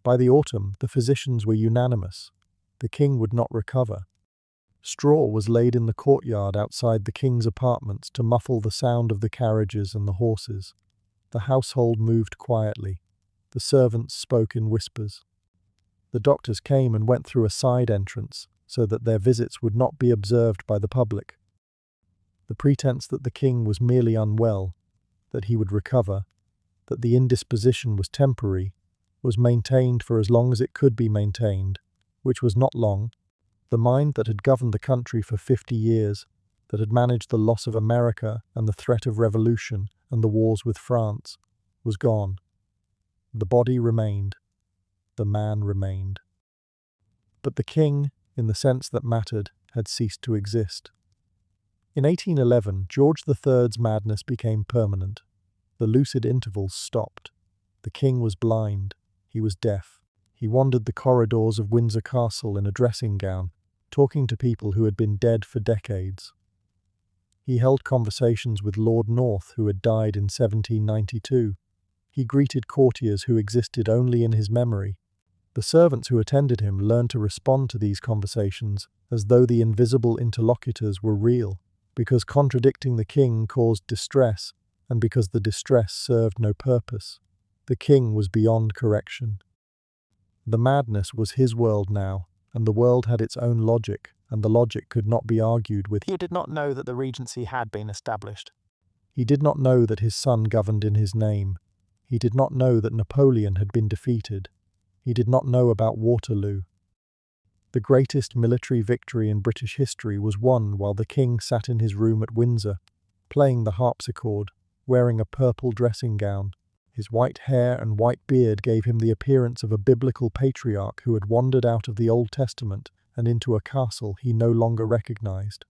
By the autumn, the physicians were unanimous. The king would not recover. Straw was laid in the courtyard outside the king's apartments to muffle the sound of the carriages and the horses. The household moved quietly. The servants spoke in whispers. The doctors came and went through a side entrance so that their visits would not be observed by the public. The pretense that the king was merely unwell, that he would recover, that the indisposition was temporary, was maintained for as long as it could be maintained, which was not long. The mind that had governed the country for 50 years, that had managed the loss of America and the threat of revolution and the wars with France, was gone. The body remained. The man remained. But the king, in the sense that mattered, had ceased to exist. In 1811, George III's madness became permanent. The lucid intervals stopped. The king was blind. He was deaf. He wandered the corridors of Windsor Castle in a dressing gown, talking to people who had been dead for decades. He held conversations with Lord North, who had died in 1792. He greeted courtiers who existed only in his memory. The servants who attended him learned to respond to these conversations as though the invisible interlocutors were real, because contradicting the king caused distress, and because the distress served no purpose. The king was beyond correction. The madness was his world now, and the world had its own logic, and the logic could not be argued with. He did not know that the Regency had been established. He did not know that his son governed in his name. He did not know that Napoleon had been defeated. He did not know about Waterloo. The greatest military victory in British history was won while the king sat in his room at Windsor, playing the harpsichord, wearing a purple dressing gown. His white hair and white beard gave him the appearance of a biblical patriarch who had wandered out of the Old Testament and into a castle he no longer recognized.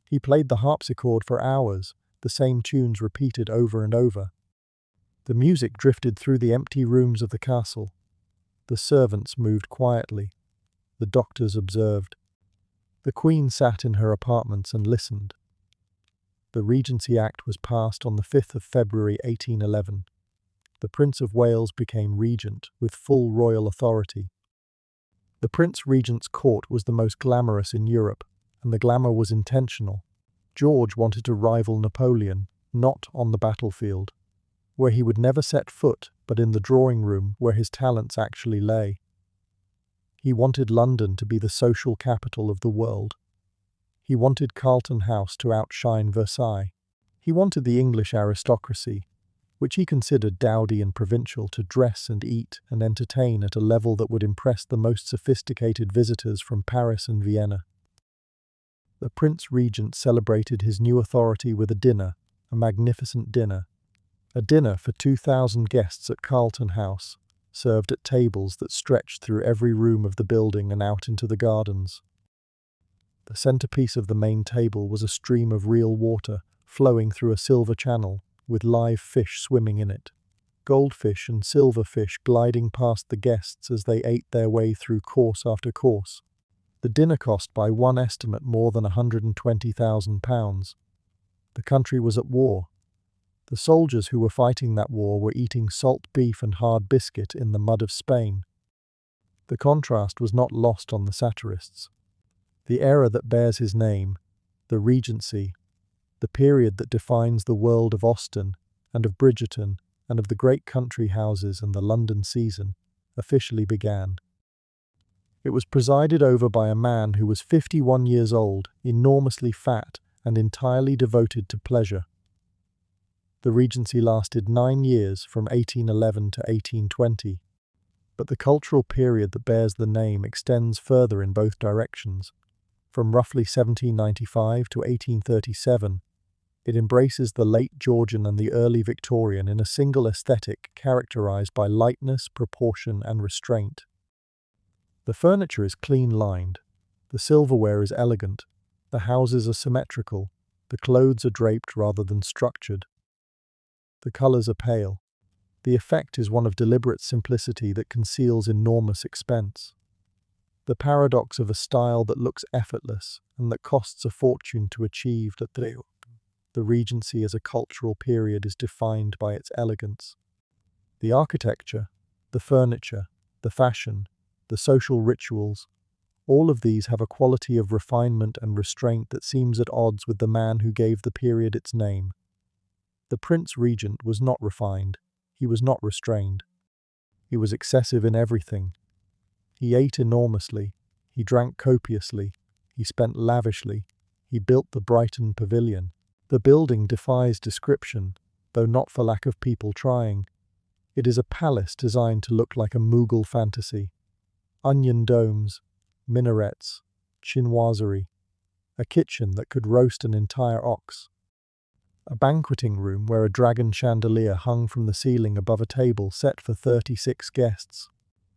He played the harpsichord for hours, the same tunes repeated over and over. The music drifted through the empty rooms of the castle. The servants moved quietly. The doctors observed. The Queen sat in her apartments and listened. The Regency Act was passed on the 5th of February 1811. The Prince of Wales became regent with full royal authority. The Prince Regent's court was the most glamorous in Europe, and the glamour was intentional. George wanted to rival Napoleon, not on the battlefield, where he would never set foot, but in the drawing room where his talents actually lay. He wanted London to be the social capital of the world. He wanted Carlton House to outshine Versailles. He wanted the English aristocracy, which he considered dowdy and provincial, to dress and eat and entertain at a level that would impress the most sophisticated visitors from Paris and Vienna. The Prince Regent celebrated his new authority with a dinner, a magnificent dinner. A dinner for 2,000 guests at Carlton House, served at tables that stretched through every room of the building and out into the gardens. The centerpiece of the main table was a stream of real water flowing through a silver channel, with live fish swimming in it. Goldfish and silverfish gliding past the guests as they ate their way through course after course. The dinner cost by one estimate more than £120,000. The country was at war. The soldiers who were fighting that war were eating salt beef and hard biscuit in the mud of Spain. The contrast was not lost on the satirists. The era that bears his name, the Regency, the period that defines the world of Austen and of Bridgerton and of the great country houses and the London season, officially began. It was presided over by a man who was 51 years old, enormously fat, and entirely devoted to pleasure. The Regency lasted 9 years, from 1811 to 1820, but the cultural period that bears the name extends further in both directions. From roughly 1795 to 1837, it embraces the late Georgian and the early Victorian in a single aesthetic characterized by lightness, proportion, and restraint. The furniture is clean-lined, the silverware is elegant, the houses are symmetrical, the clothes are draped rather than structured. The colors are pale. The effect is one of deliberate simplicity that conceals enormous expense. The paradox of a style that looks effortless and that costs a fortune to achieve. The Regency as a cultural period is defined by its elegance. The architecture, the furniture, the fashion, the social rituals, all of these have a quality of refinement and restraint that seems at odds with the man who gave the period its name. The Prince Regent was not refined. He was not restrained. He was excessive in everything. He ate enormously. He drank copiously. He spent lavishly. He built the Brighton Pavilion. The building defies description, though not for lack of people trying. It is a palace designed to look like a Mughal fantasy. Onion domes, minarets, chinoiserie, a kitchen that could roast an entire ox. A banqueting room where a dragon chandelier hung from the ceiling above a table set for 36 guests.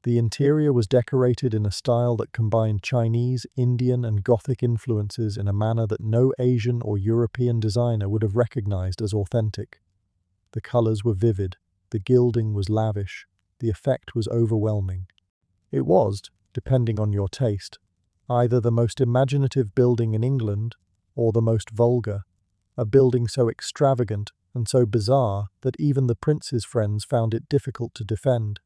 The interior was decorated in a style that combined Chinese, Indian, and Gothic influences in a manner that no Asian or European designer would have recognized as authentic. The colours were vivid, the gilding was lavish, the effect was overwhelming. It was, depending on your taste, either the most imaginative building in England or the most vulgar, a building so extravagant and so bizarre that even the prince's friends found it difficult to defend.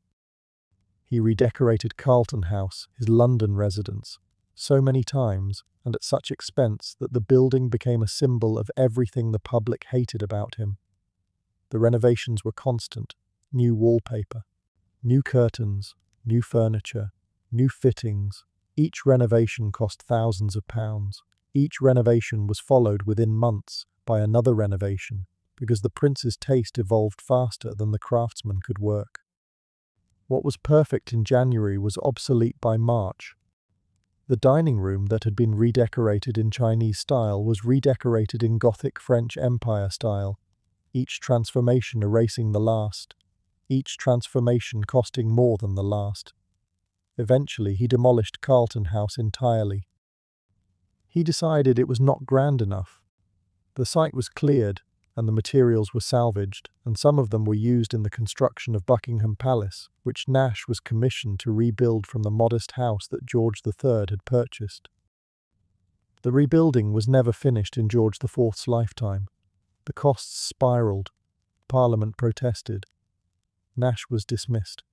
He redecorated Carlton House, his London residence, so many times and at such expense that the building became a symbol of everything the public hated about him. The renovations were constant: new wallpaper, new curtains, new furniture, new fittings. Each renovation cost thousands of pounds. Each renovation was followed within months by another renovation, because the prince's taste evolved faster than the craftsman could work. What was perfect in January was obsolete by March. The dining room that had been redecorated in Chinese style was redecorated in Gothic French Empire style, each transformation erasing the last, each transformation costing more than the last. Eventually, he demolished Carlton House entirely. He decided it was not grand enough. The site was cleared, and the materials were salvaged, and some of them were used in the construction of Buckingham Palace, which Nash was commissioned to rebuild from the modest house that George III had purchased. The rebuilding was never finished in George IV's lifetime. The costs spiraled. Parliament protested. Nash was dismissed.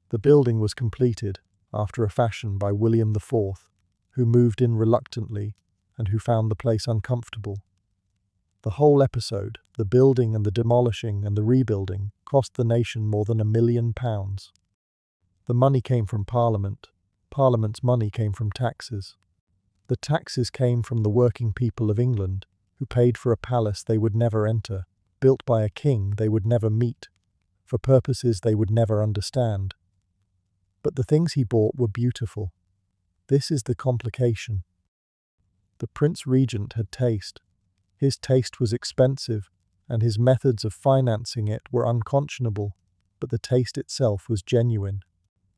The building was completed, after a fashion, by William IV, who moved in reluctantly and who found the place uncomfortable. The whole episode, the building and the demolishing and the rebuilding, cost the nation more than £1 million. The money came from Parliament. Parliament's money came from taxes. The taxes came from the working people of England, who paid for a palace they would never enter, built by a king they would never meet, for purposes they would never understand. But the things he bought were beautiful. This is the complication. The Prince Regent had taste. His taste was expensive, and his methods of financing it were unconscionable, but the taste itself was genuine.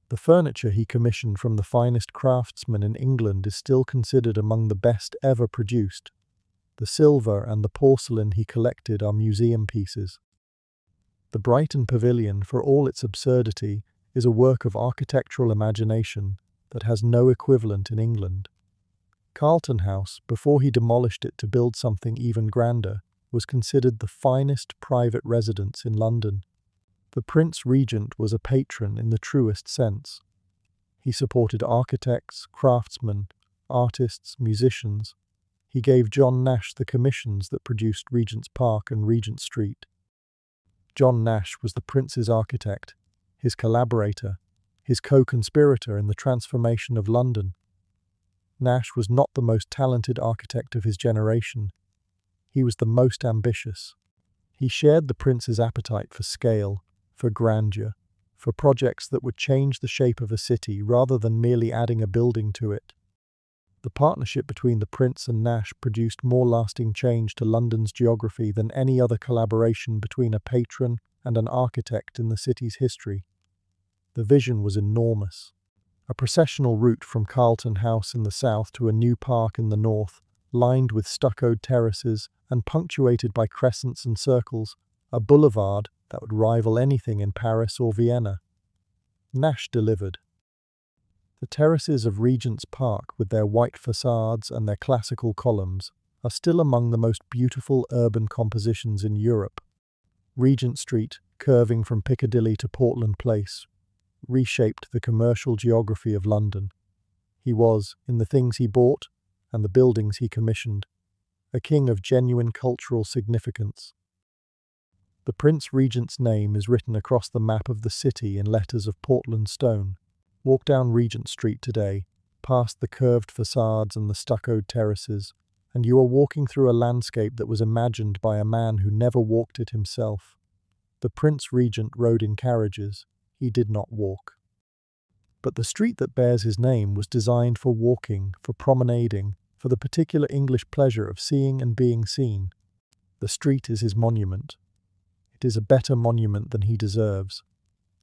The furniture he commissioned from the finest craftsmen in England is still considered among the best ever produced. The silver and the porcelain he collected are museum pieces. The Brighton Pavilion, for all its absurdity, is a work of architectural imagination that has no equivalent in England. Carlton House, before he demolished it to build something even grander, was considered the finest private residence in London. The Prince Regent was a patron in the truest sense. He supported architects, craftsmen, artists, musicians. He gave John Nash the commissions that produced Regent's Park and Regent Street. John Nash was the Prince's architect, his collaborator, his co-conspirator in the transformation of London. Nash was not the most talented architect of his generation. He was the most ambitious. He shared the Prince's appetite for scale, for grandeur, for projects that would change the shape of a city rather than merely adding a building to it. The partnership between the Prince and Nash produced more lasting change to London's geography than any other collaboration between a patron and an architect in the city's history. The vision was enormous. A processional route from Carlton House in the south to a new park in the north, lined with stuccoed terraces and punctuated by crescents and circles, a boulevard that would rival anything in Paris or Vienna. Nash delivered. The terraces of Regent's Park, with their white facades and their classical columns, are still among the most beautiful urban compositions in Europe. Regent Street, curving from Piccadilly to Portland Place, reshaped the commercial geography of London. He was, in the things he bought and the buildings he commissioned, a king of genuine cultural significance. The Prince Regent's name is written across the map of the city in letters of Portland stone. Walk down Regent Street today, past the curved facades and the stuccoed terraces, and you are walking through a landscape that was imagined by a man who never walked it himself. The Prince Regent rode in carriages. He did not walk. But the street that bears his name was designed for walking, for promenading, for the particular English pleasure of seeing and being seen. The street is his monument. It is a better monument than he deserves,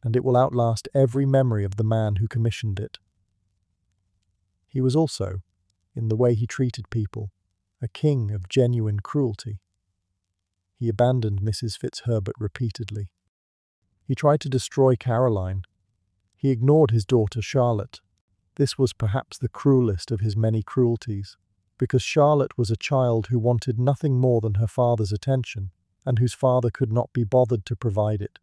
and it will outlast every memory of the man who commissioned it. He was also, in the way he treated people, a king of genuine cruelty. He abandoned Mrs. Fitzherbert repeatedly. He tried to destroy Caroline. He ignored his daughter Charlotte. This was perhaps the cruelest of his many cruelties, because Charlotte was a child who wanted nothing more than her father's attention, and whose father could not be bothered to provide it.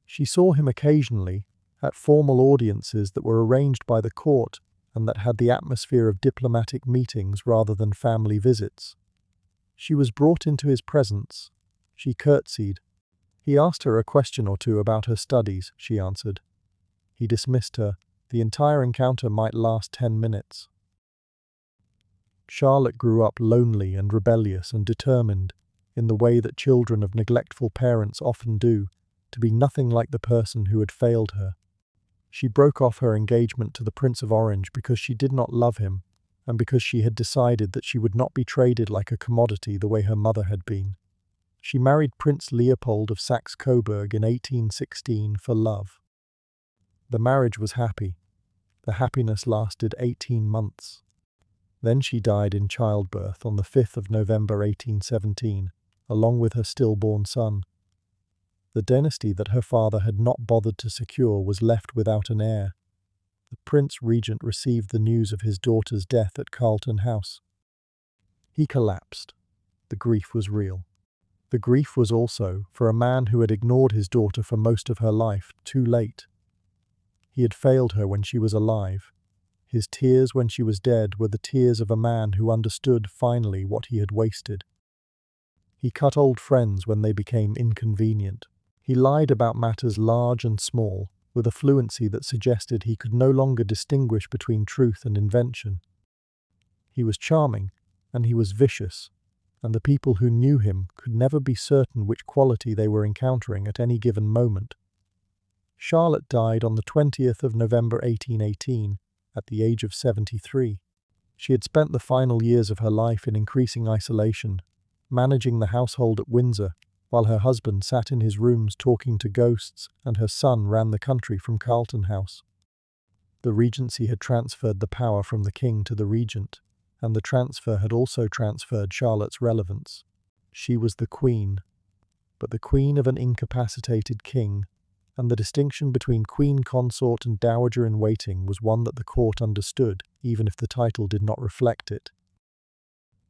She saw him occasionally, at formal audiences that were arranged by the court and that had the atmosphere of diplomatic meetings rather than family visits. She was brought into his presence. She curtsied. He asked her a question or two about her studies, she answered. He dismissed her. The entire encounter might last 10 minutes. Charlotte grew up lonely and rebellious and determined, in the way that children of neglectful parents often do, to be nothing like the person who had failed her. She broke off her engagement to the Prince of Orange because she did not love him, and because she had decided that she would not be traded like a commodity the way her mother had been. She married Prince Leopold of Saxe-Coburg in 1816 for love. The marriage was happy. The happiness lasted 18 months. Then she died in childbirth on the 5th of November 1817, along with her stillborn son. The dynasty that her father had not bothered to secure was left without an heir. The Prince Regent received the news of his daughter's death at Carlton House. He collapsed. The grief was real. The grief was also, for a man who had ignored his daughter for most of her life, too late. He had failed her when she was alive. His tears when she was dead were the tears of a man who understood finally what he had wasted. He cut old friends when they became inconvenient. He lied about matters large and small, with a fluency that suggested he could no longer distinguish between truth and invention. He was charming, and he was vicious, and the people who knew him could never be certain which quality they were encountering at any given moment. Charlotte died on the 20th of November 1818, at the age of 73. She had spent the final years of her life in increasing isolation, managing the household at Windsor, while her husband sat in his rooms talking to ghosts and her son ran the country from Carlton House. The Regency had transferred the power from the king to the regent, and the transfer had also transferred Charlotte's relevance. She was the queen, but the queen of an incapacitated king, and the distinction between queen consort and dowager in waiting was one that the court understood, even if the title did not reflect it.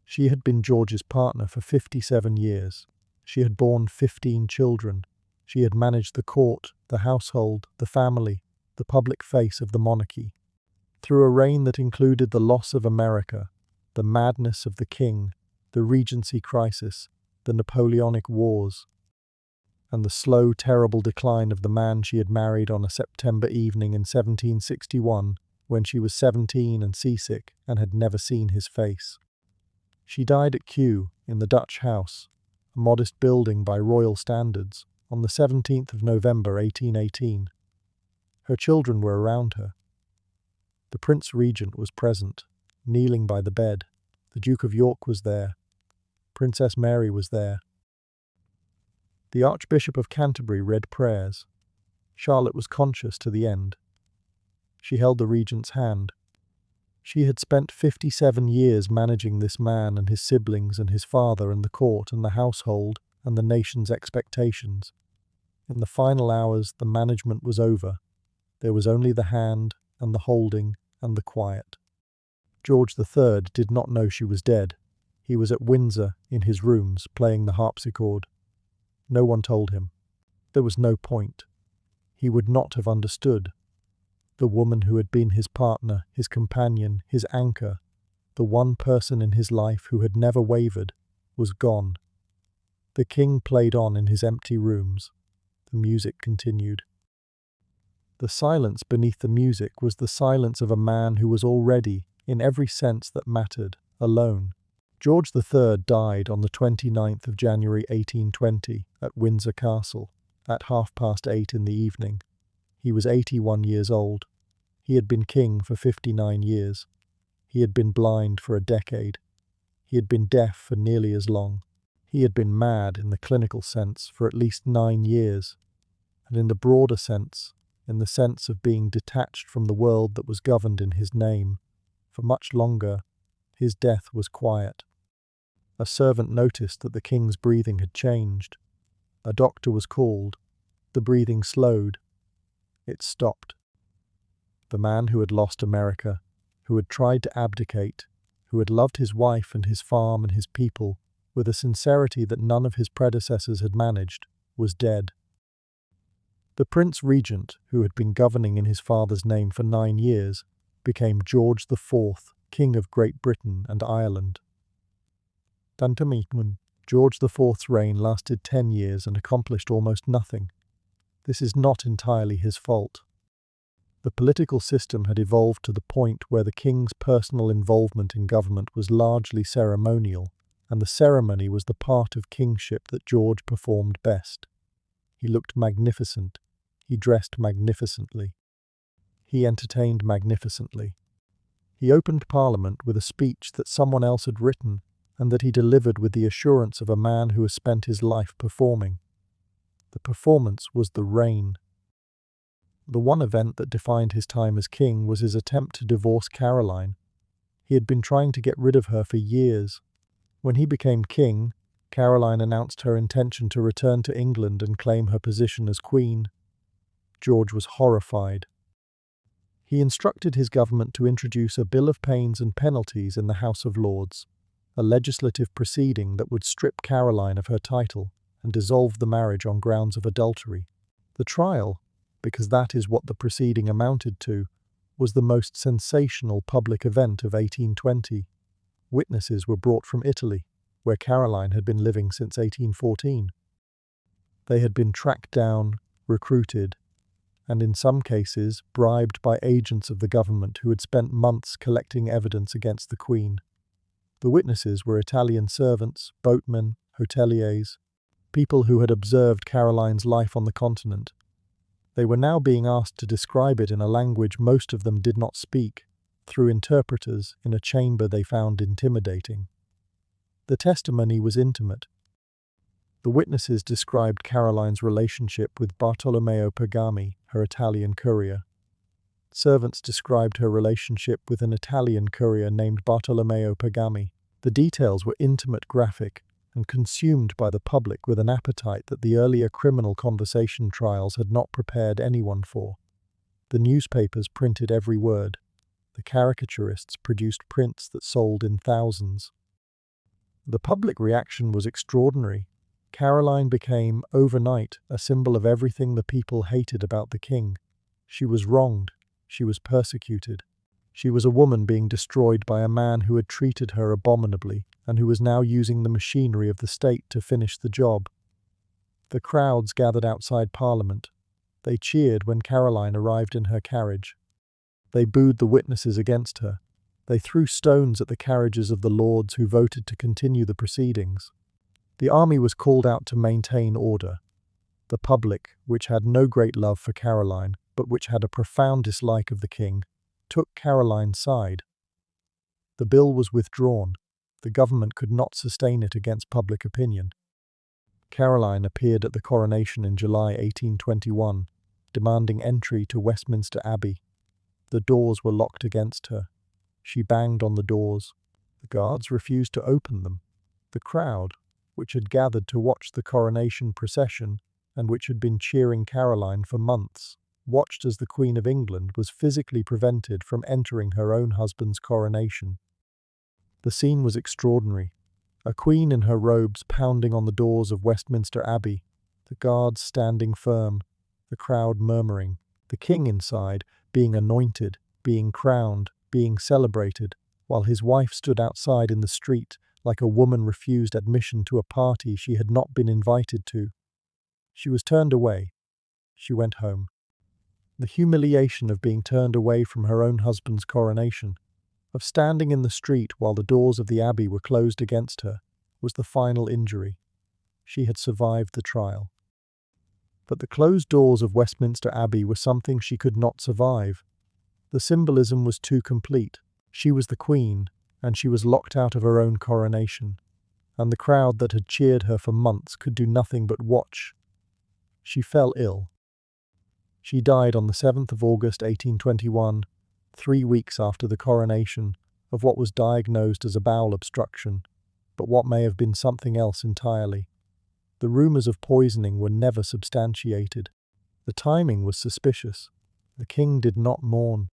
She had been George's partner for 57 years. She had borne 15 children. She had managed the court, the household, the family, the public face of the monarchy. Through a reign that included the loss of America, the madness of the king, the Regency crisis, the Napoleonic Wars, and the slow, terrible decline of the man she had married on a September evening in 1761, when she was 17 and seasick and had never seen his face. She died at Kew, in the Dutch House, a modest building by royal standards, on the 17th of November 1818. Her children were around her. The Prince Regent was present, kneeling by the bed. The Duke of York was there. Princess Mary was there. The Archbishop of Canterbury read prayers. Charlotte was conscious to the end. She held the regent's hand. She had spent 57 years managing this man and his siblings and his father and the court and the household and the nation's expectations. In the final hours, the management was over. There was only the hand and the holding and the quiet. George III did not know she was dead. He was at Windsor, in his rooms, playing the harpsichord. No one told him. There was no point. He would not have understood. The woman who had been his partner, his companion, his anchor, the one person in his life who had never wavered, was gone. The king played on in his empty rooms. The music continued. The silence beneath the music was the silence of a man who was already, in every sense that mattered, alone. George III died on the 29th of January 1820 at Windsor Castle, at 8:30 in the evening. He was 81 years old. He had been king for 59 years. He had been blind for a decade. He had been deaf for nearly as long. He had been mad in the clinical sense for at least 9 years. And in the broader sense, in the sense of being detached from the world that was governed in his name, for much longer, his death was quiet. A servant noticed that the king's breathing had changed. A doctor was called. The breathing slowed. It stopped. The man who had lost America, who had tried to abdicate, who had loved his wife and his farm and his people with a sincerity that none of his predecessors had managed, was dead. The Prince Regent, who had been governing in his father's name for 9 years, became George IV, King of Great Britain and Ireland. George IV's reign lasted 10 years and accomplished almost nothing. This is not entirely his fault. The political system had evolved to the point where the king's personal involvement in government was largely ceremonial, and the ceremony was the part of kingship that George performed best. He looked magnificent. He dressed magnificently. He entertained magnificently. He opened Parliament with a speech that someone else had written and that he delivered with the assurance of a man who has spent his life performing. The performance was the reign. The one event that defined his time as king was his attempt to divorce Caroline. He had been trying to get rid of her for years. When he became king, Caroline announced her intention to return to England and claim her position as queen. George was horrified. He instructed his government to introduce a Bill of Pains and Penalties in the House of Lords, a legislative proceeding that would strip Caroline of her title and dissolve the marriage on grounds of adultery. The trial, because that is what the proceeding amounted to, was the most sensational public event of 1820. Witnesses were brought from Italy, where Caroline had been living since 1814. They had been tracked down, recruited, and in some cases bribed by agents of the government who had spent months collecting evidence against the Queen. The witnesses were Italian servants, boatmen, hoteliers, people who had observed Caroline's life on the continent. They were now being asked to describe it in a language most of them did not speak, through interpreters in a chamber they found intimidating. The testimony was intimate. The witnesses described Caroline's relationship with Bartolomeo Pagani, her Italian courier. Servants described her relationship with an Italian courier named Bartolomeo Pagani. The details were intimate, graphic, and consumed by the public with an appetite that the earlier criminal conversation trials had not prepared anyone for. The newspapers printed every word. The caricaturists produced prints that sold in thousands. The public reaction was extraordinary. Caroline became, overnight, a symbol of everything the people hated about the king. She was wronged. She was persecuted. She was a woman being destroyed by a man who had treated her abominably and who was now using the machinery of the state to finish the job. The crowds gathered outside Parliament. They cheered when Caroline arrived in her carriage. They booed the witnesses against her. They threw stones at the carriages of the lords who voted to continue the proceedings. The army was called out to maintain order. The public, which had no great love for Caroline, but which had a profound dislike of the king, took Caroline's side. The bill was withdrawn. The government could not sustain it against public opinion. Caroline appeared at the coronation in July 1821, demanding entry to Westminster Abbey. The doors were locked against her. She banged on the doors. The guards refused to open them. The crowd, which had gathered to watch the coronation procession and which had been cheering Caroline for months, watched as the Queen of England was physically prevented from entering her own husband's coronation. The scene was extraordinary. A queen in her robes pounding on the doors of Westminster Abbey, the guards standing firm, the crowd murmuring, the king inside, being anointed, being crowned, being celebrated, while his wife stood outside in the street like a woman refused admission to a party she had not been invited to. She was turned away. She went home. The humiliation of being turned away from her own husband's coronation, of standing in the street while the doors of the abbey were closed against her, was the final injury. She had survived the trial. But the closed doors of Westminster Abbey were something she could not survive. The symbolism was too complete. She was the queen, and she was locked out of her own coronation, and the crowd that had cheered her for months could do nothing but watch. She fell ill. She died on the 7th of August 1821, 3 weeks after the coronation, of what was diagnosed as a bowel obstruction. but what may have been something else entirely. The rumours of poisoning were never substantiated. The timing was suspicious. The king did not mourn.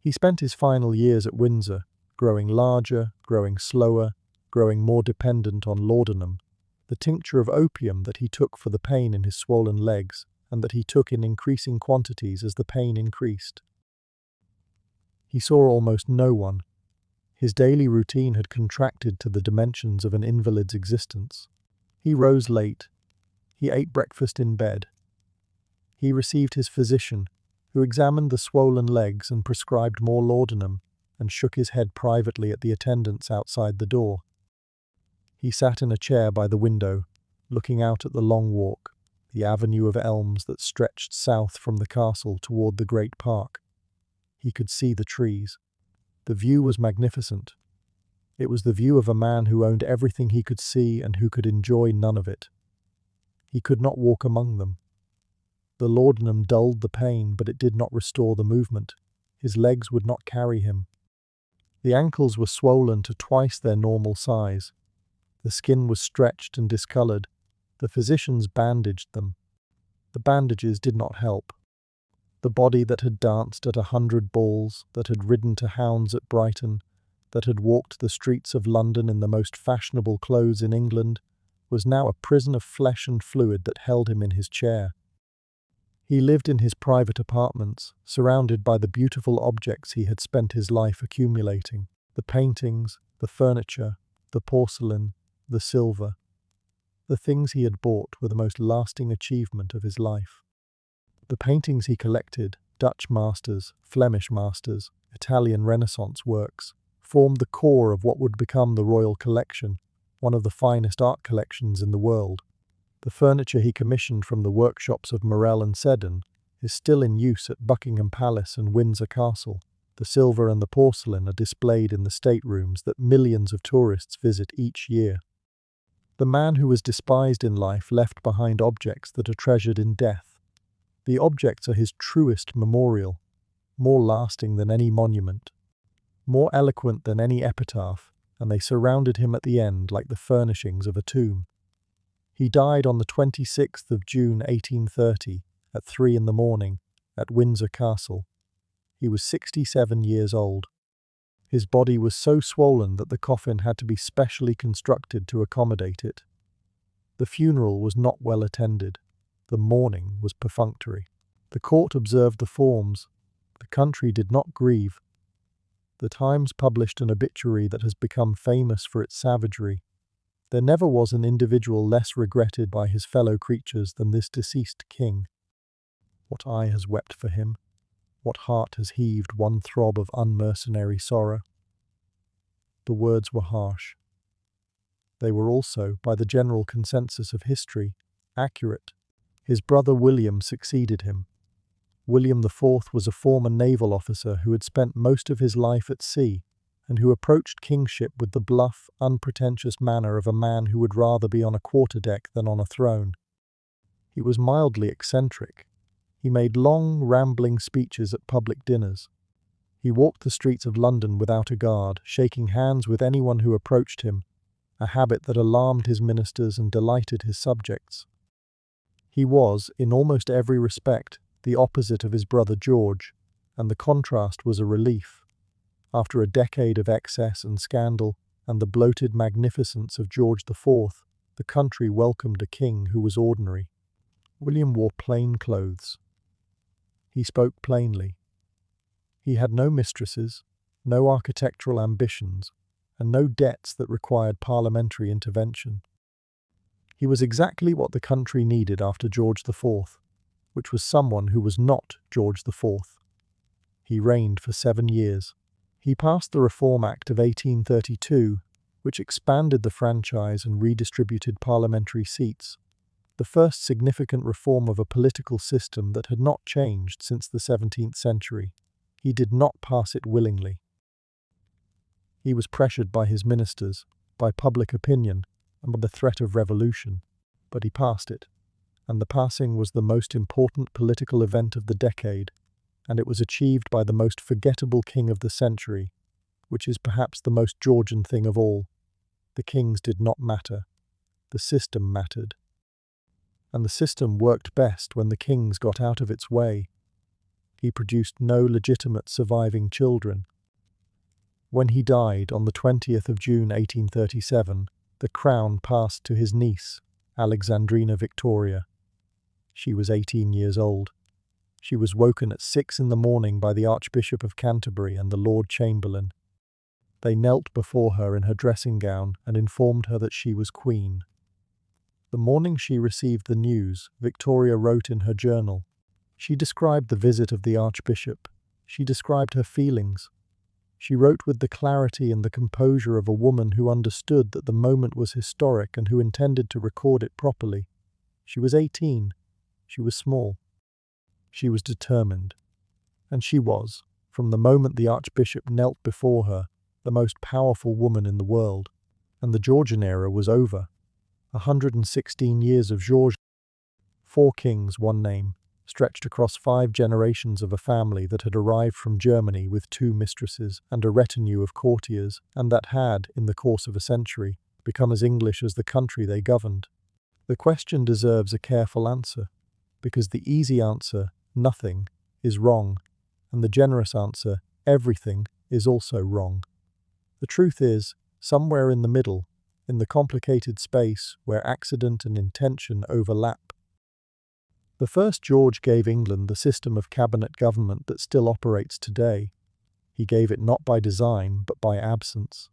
He spent his final years at Windsor, growing larger, growing slower, growing more dependent on laudanum, the tincture of opium that he took for the pain in his swollen legs, and that he took in increasing quantities as the pain increased. He saw almost no one. His daily routine had contracted to the dimensions of an invalid's existence. He rose late. He ate breakfast in bed. He received his physician, who examined the swollen legs and prescribed more laudanum, and shook his head privately at the attendants outside the door. He sat in a chair by the window, looking out at the long walk, the avenue of elms that stretched south from the castle toward the great park. He could see the trees. The view was magnificent. It was the view of a man who owned everything he could see and who could enjoy none of it. He could not walk among them. The laudanum dulled the pain, but it did not restore the movement. His legs would not carry him. The ankles were swollen to twice their normal size. The skin was stretched and discolored. The physicians bandaged them. The bandages did not help. The body that had danced at 100 balls, that had ridden to hounds at Brighton, that had walked the streets of London in the most fashionable clothes in England, was now a prison of flesh and fluid that held him in his chair. He lived in his private apartments, surrounded by the beautiful objects he had spent his life accumulating, the paintings, the furniture, the porcelain, the silver. The things he had bought were the most lasting achievement of his life. The paintings he collected, Dutch masters, Flemish masters, Italian Renaissance works, formed the core of what would become the Royal Collection, one of the finest art collections in the world. The furniture he commissioned from the workshops of Morel and Seddon is still in use at Buckingham Palace and Windsor Castle. The silver and the porcelain are displayed in the staterooms that millions of tourists visit each year. The man who was despised in life left behind objects that are treasured in death. The objects are his truest memorial, more lasting than any monument, more eloquent than any epitaph, and they surrounded him at the end like the furnishings of a tomb. He died on the 26th of June 1830 at 3 in the morning at Windsor Castle. He was 67 years old. His body was so swollen that the coffin had to be specially constructed to accommodate it. The funeral was not well attended. The mourning was perfunctory. The court observed the forms. The country did not grieve. The Times published an obituary that has become famous for its savagery. There never was an individual less regretted by his fellow creatures than this deceased king. What eye has wept for him? What heart has heaved one throb of unmercenary sorrow? The words were harsh. They were also, by the general consensus of history, accurate. His brother William succeeded him. William IV was a former naval officer who had spent most of his life at sea and who approached kingship with the bluff, unpretentious manner of a man who would rather be on a quarterdeck than on a throne. He was mildly eccentric. He made long, rambling speeches at public dinners. He walked the streets of London without a guard, shaking hands with anyone who approached him, a habit that alarmed his ministers and delighted his subjects. He was, in almost every respect, the opposite of his brother George, and the contrast was a relief. After a decade of excess and scandal and the bloated magnificence of George IV, the country welcomed a king who was ordinary. William wore plain clothes. He spoke plainly. He had no mistresses, no architectural ambitions, and no debts that required parliamentary intervention. He was exactly what the country needed after George IV, which was someone who was not George IV. He reigned for 7 years. He passed the Reform Act of 1832, which expanded the franchise and redistributed parliamentary seats, the first significant reform of a political system that had not changed since the 17th century. He did not pass it willingly. He was pressured by his ministers, by public opinion, and by the threat of revolution, but he passed it, and the passing was the most important political event of the decade, and it was achieved by the most forgettable king of the century, which is perhaps the most Georgian thing of all. The kings did not matter. The system mattered. And the system worked best when the kings got out of its way. He produced no legitimate surviving children. When he died on the 20th of June 1837, the crown passed to his niece, Alexandrina Victoria. She was 18 years old. She was woken at 6 in the morning by the Archbishop of Canterbury and the Lord Chamberlain. They knelt before her in her dressing gown and informed her that she was queen. The morning she received the news, Victoria wrote in her journal. She described the visit of the Archbishop. She described her feelings. She wrote with the clarity and the composure of a woman who understood that the moment was historic and who intended to record it properly. She was 18. She was small. She was determined. And she was, from the moment the Archbishop knelt before her, the most powerful woman in the world. And the Georgian era was over. 116 years of Georgian. 4 kings, one name, stretched across 5 generations of a family that had arrived from Germany with 2 mistresses and a retinue of courtiers, and that had, in the course of a century, become as English as the country they governed. The question deserves a careful answer, because the easy answer, nothing, is wrong, and the generous answer, everything, is also wrong. The truth is, somewhere in the middle, in the complicated space where accident and intention overlap. The first George gave England the system of cabinet government that still operates today. He gave it not by design, but by absence.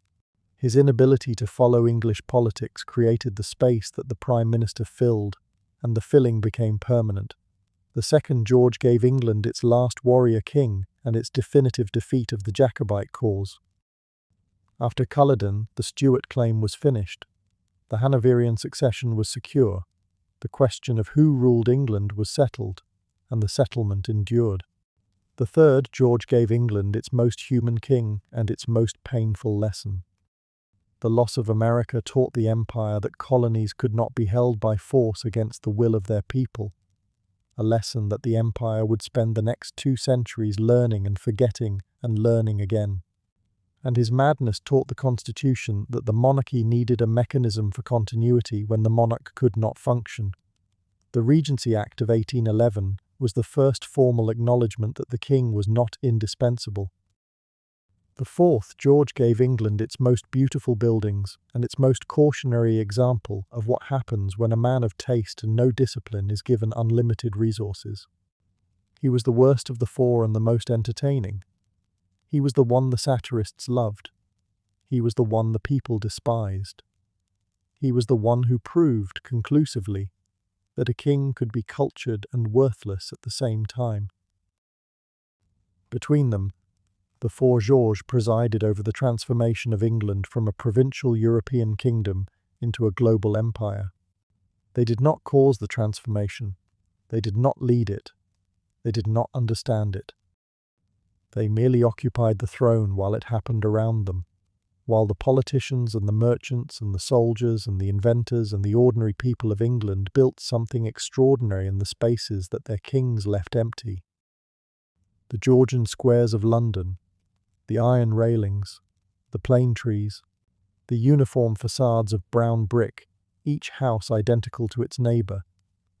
His inability to follow English politics created the space that the Prime Minister filled, and the filling became permanent. The second George gave England its last warrior king and its definitive defeat of the Jacobite cause. After Culloden, the Stuart claim was finished. The Hanoverian succession was secure. The question of who ruled England was settled, and the settlement endured. The third George gave England its most human king and its most painful lesson. The loss of America taught the empire that colonies could not be held by force against the will of their people, a lesson that the empire would spend the next 2 centuries learning and forgetting and learning again. And his madness taught the Constitution that the monarchy needed a mechanism for continuity when the monarch could not function. The Regency Act of 1811 was the first formal acknowledgement that the king was not indispensable. The fourth George gave England its most beautiful buildings and its most cautionary example of what happens when a man of taste and no discipline is given unlimited resources. He was the worst of the 4 and the most entertaining. He was the one the satirists loved. He was the one the people despised. He was the one who proved, conclusively, that a king could be cultured and worthless at the same time. Between them, the 4 Georges presided over the transformation of England from a provincial European kingdom into a global empire. They did not cause the transformation. They did not lead it. They did not understand it. They merely occupied the throne while it happened around them, while the politicians and the merchants and the soldiers and the inventors and the ordinary people of England built something extraordinary in the spaces that their kings left empty. The Georgian squares of London, the iron railings, the plane trees, the uniform facades of brown brick, each house identical to its neighbour,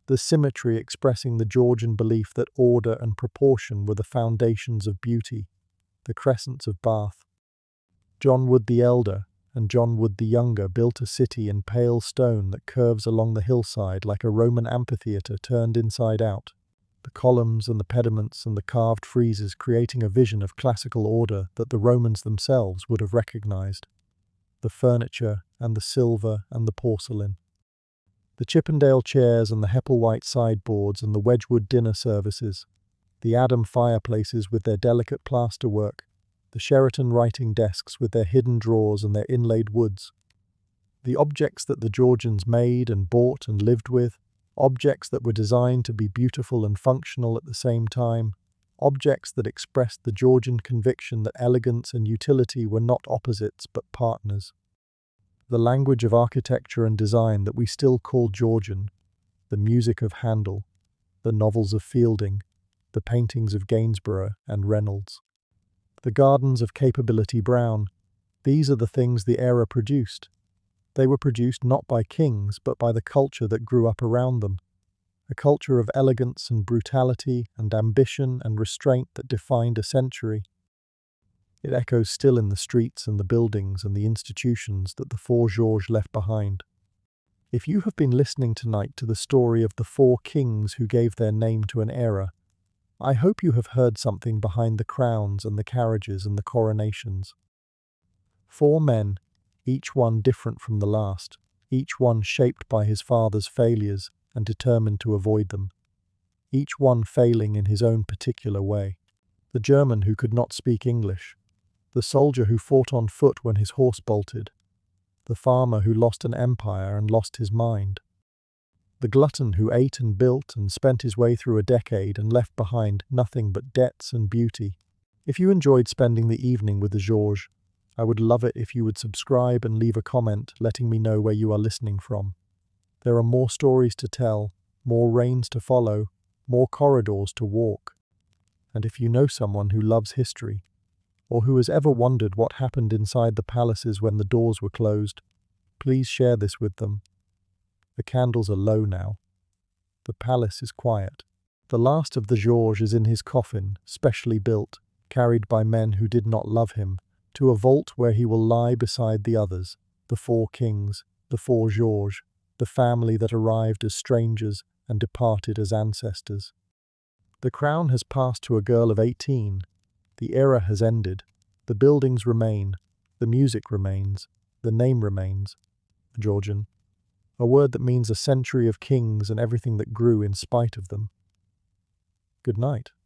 the symmetry expressing the Georgian belief that order and proportion were the foundations of beauty, the crescents of Bath. John Wood the Elder and John Wood the Younger built a city in pale stone that curves along the hillside like a Roman amphitheatre turned inside out, the columns and the pediments and the carved friezes creating a vision of classical order that the Romans themselves would have recognized, the furniture and the silver and the porcelain. The Chippendale chairs and the Hepplewhite sideboards and the Wedgwood dinner services, the Adam fireplaces with their delicate plasterwork, the Sheraton writing desks with their hidden drawers and their inlaid woods, the objects that the Georgians made and bought and lived with, objects that were designed to be beautiful and functional at the same time, objects that expressed the Georgian conviction that elegance and utility were not opposites but partners. The language of architecture and design that we still call Georgian, the music of Handel, the novels of Fielding, the paintings of Gainsborough and Reynolds, the gardens of Capability Brown, these are the things the era produced. They were produced not by kings, but by the culture that grew up around them, a culture of elegance and brutality and ambition and restraint that defined a century. It echoes still in the streets and the buildings and the institutions that the four Georges left behind. If you have been listening tonight to the story of the four kings who gave their name to an era, I hope you have heard something behind the crowns and the carriages and the coronations. Four men, each one different from the last, each one shaped by his father's failures and determined to avoid them, each one failing in his own particular way. The German who could not speak English, the soldier who fought on foot when his horse bolted, the farmer who lost an empire and lost his mind, the glutton who ate and built and spent his way through a decade and left behind nothing but debts and beauty. If you enjoyed spending the evening with the Georges, I would love it if you would subscribe and leave a comment letting me know where you are listening from. There are more stories to tell, more reigns to follow, more corridors to walk. And if you know someone who loves history, or who has ever wondered what happened inside the palaces when the doors were closed, please share this with them. The candles are low now. The palace is quiet. The last of the Georges is in his coffin, specially built, carried by men who did not love him, to a vault where he will lie beside the others, the four kings, the four Georges, the family that arrived as strangers and departed as ancestors. The crown has passed to a girl of 18. The era has ended. The buildings remain. The music remains. The name remains. Georgian. A word that means a century of kings and everything that grew in spite of them. Good night.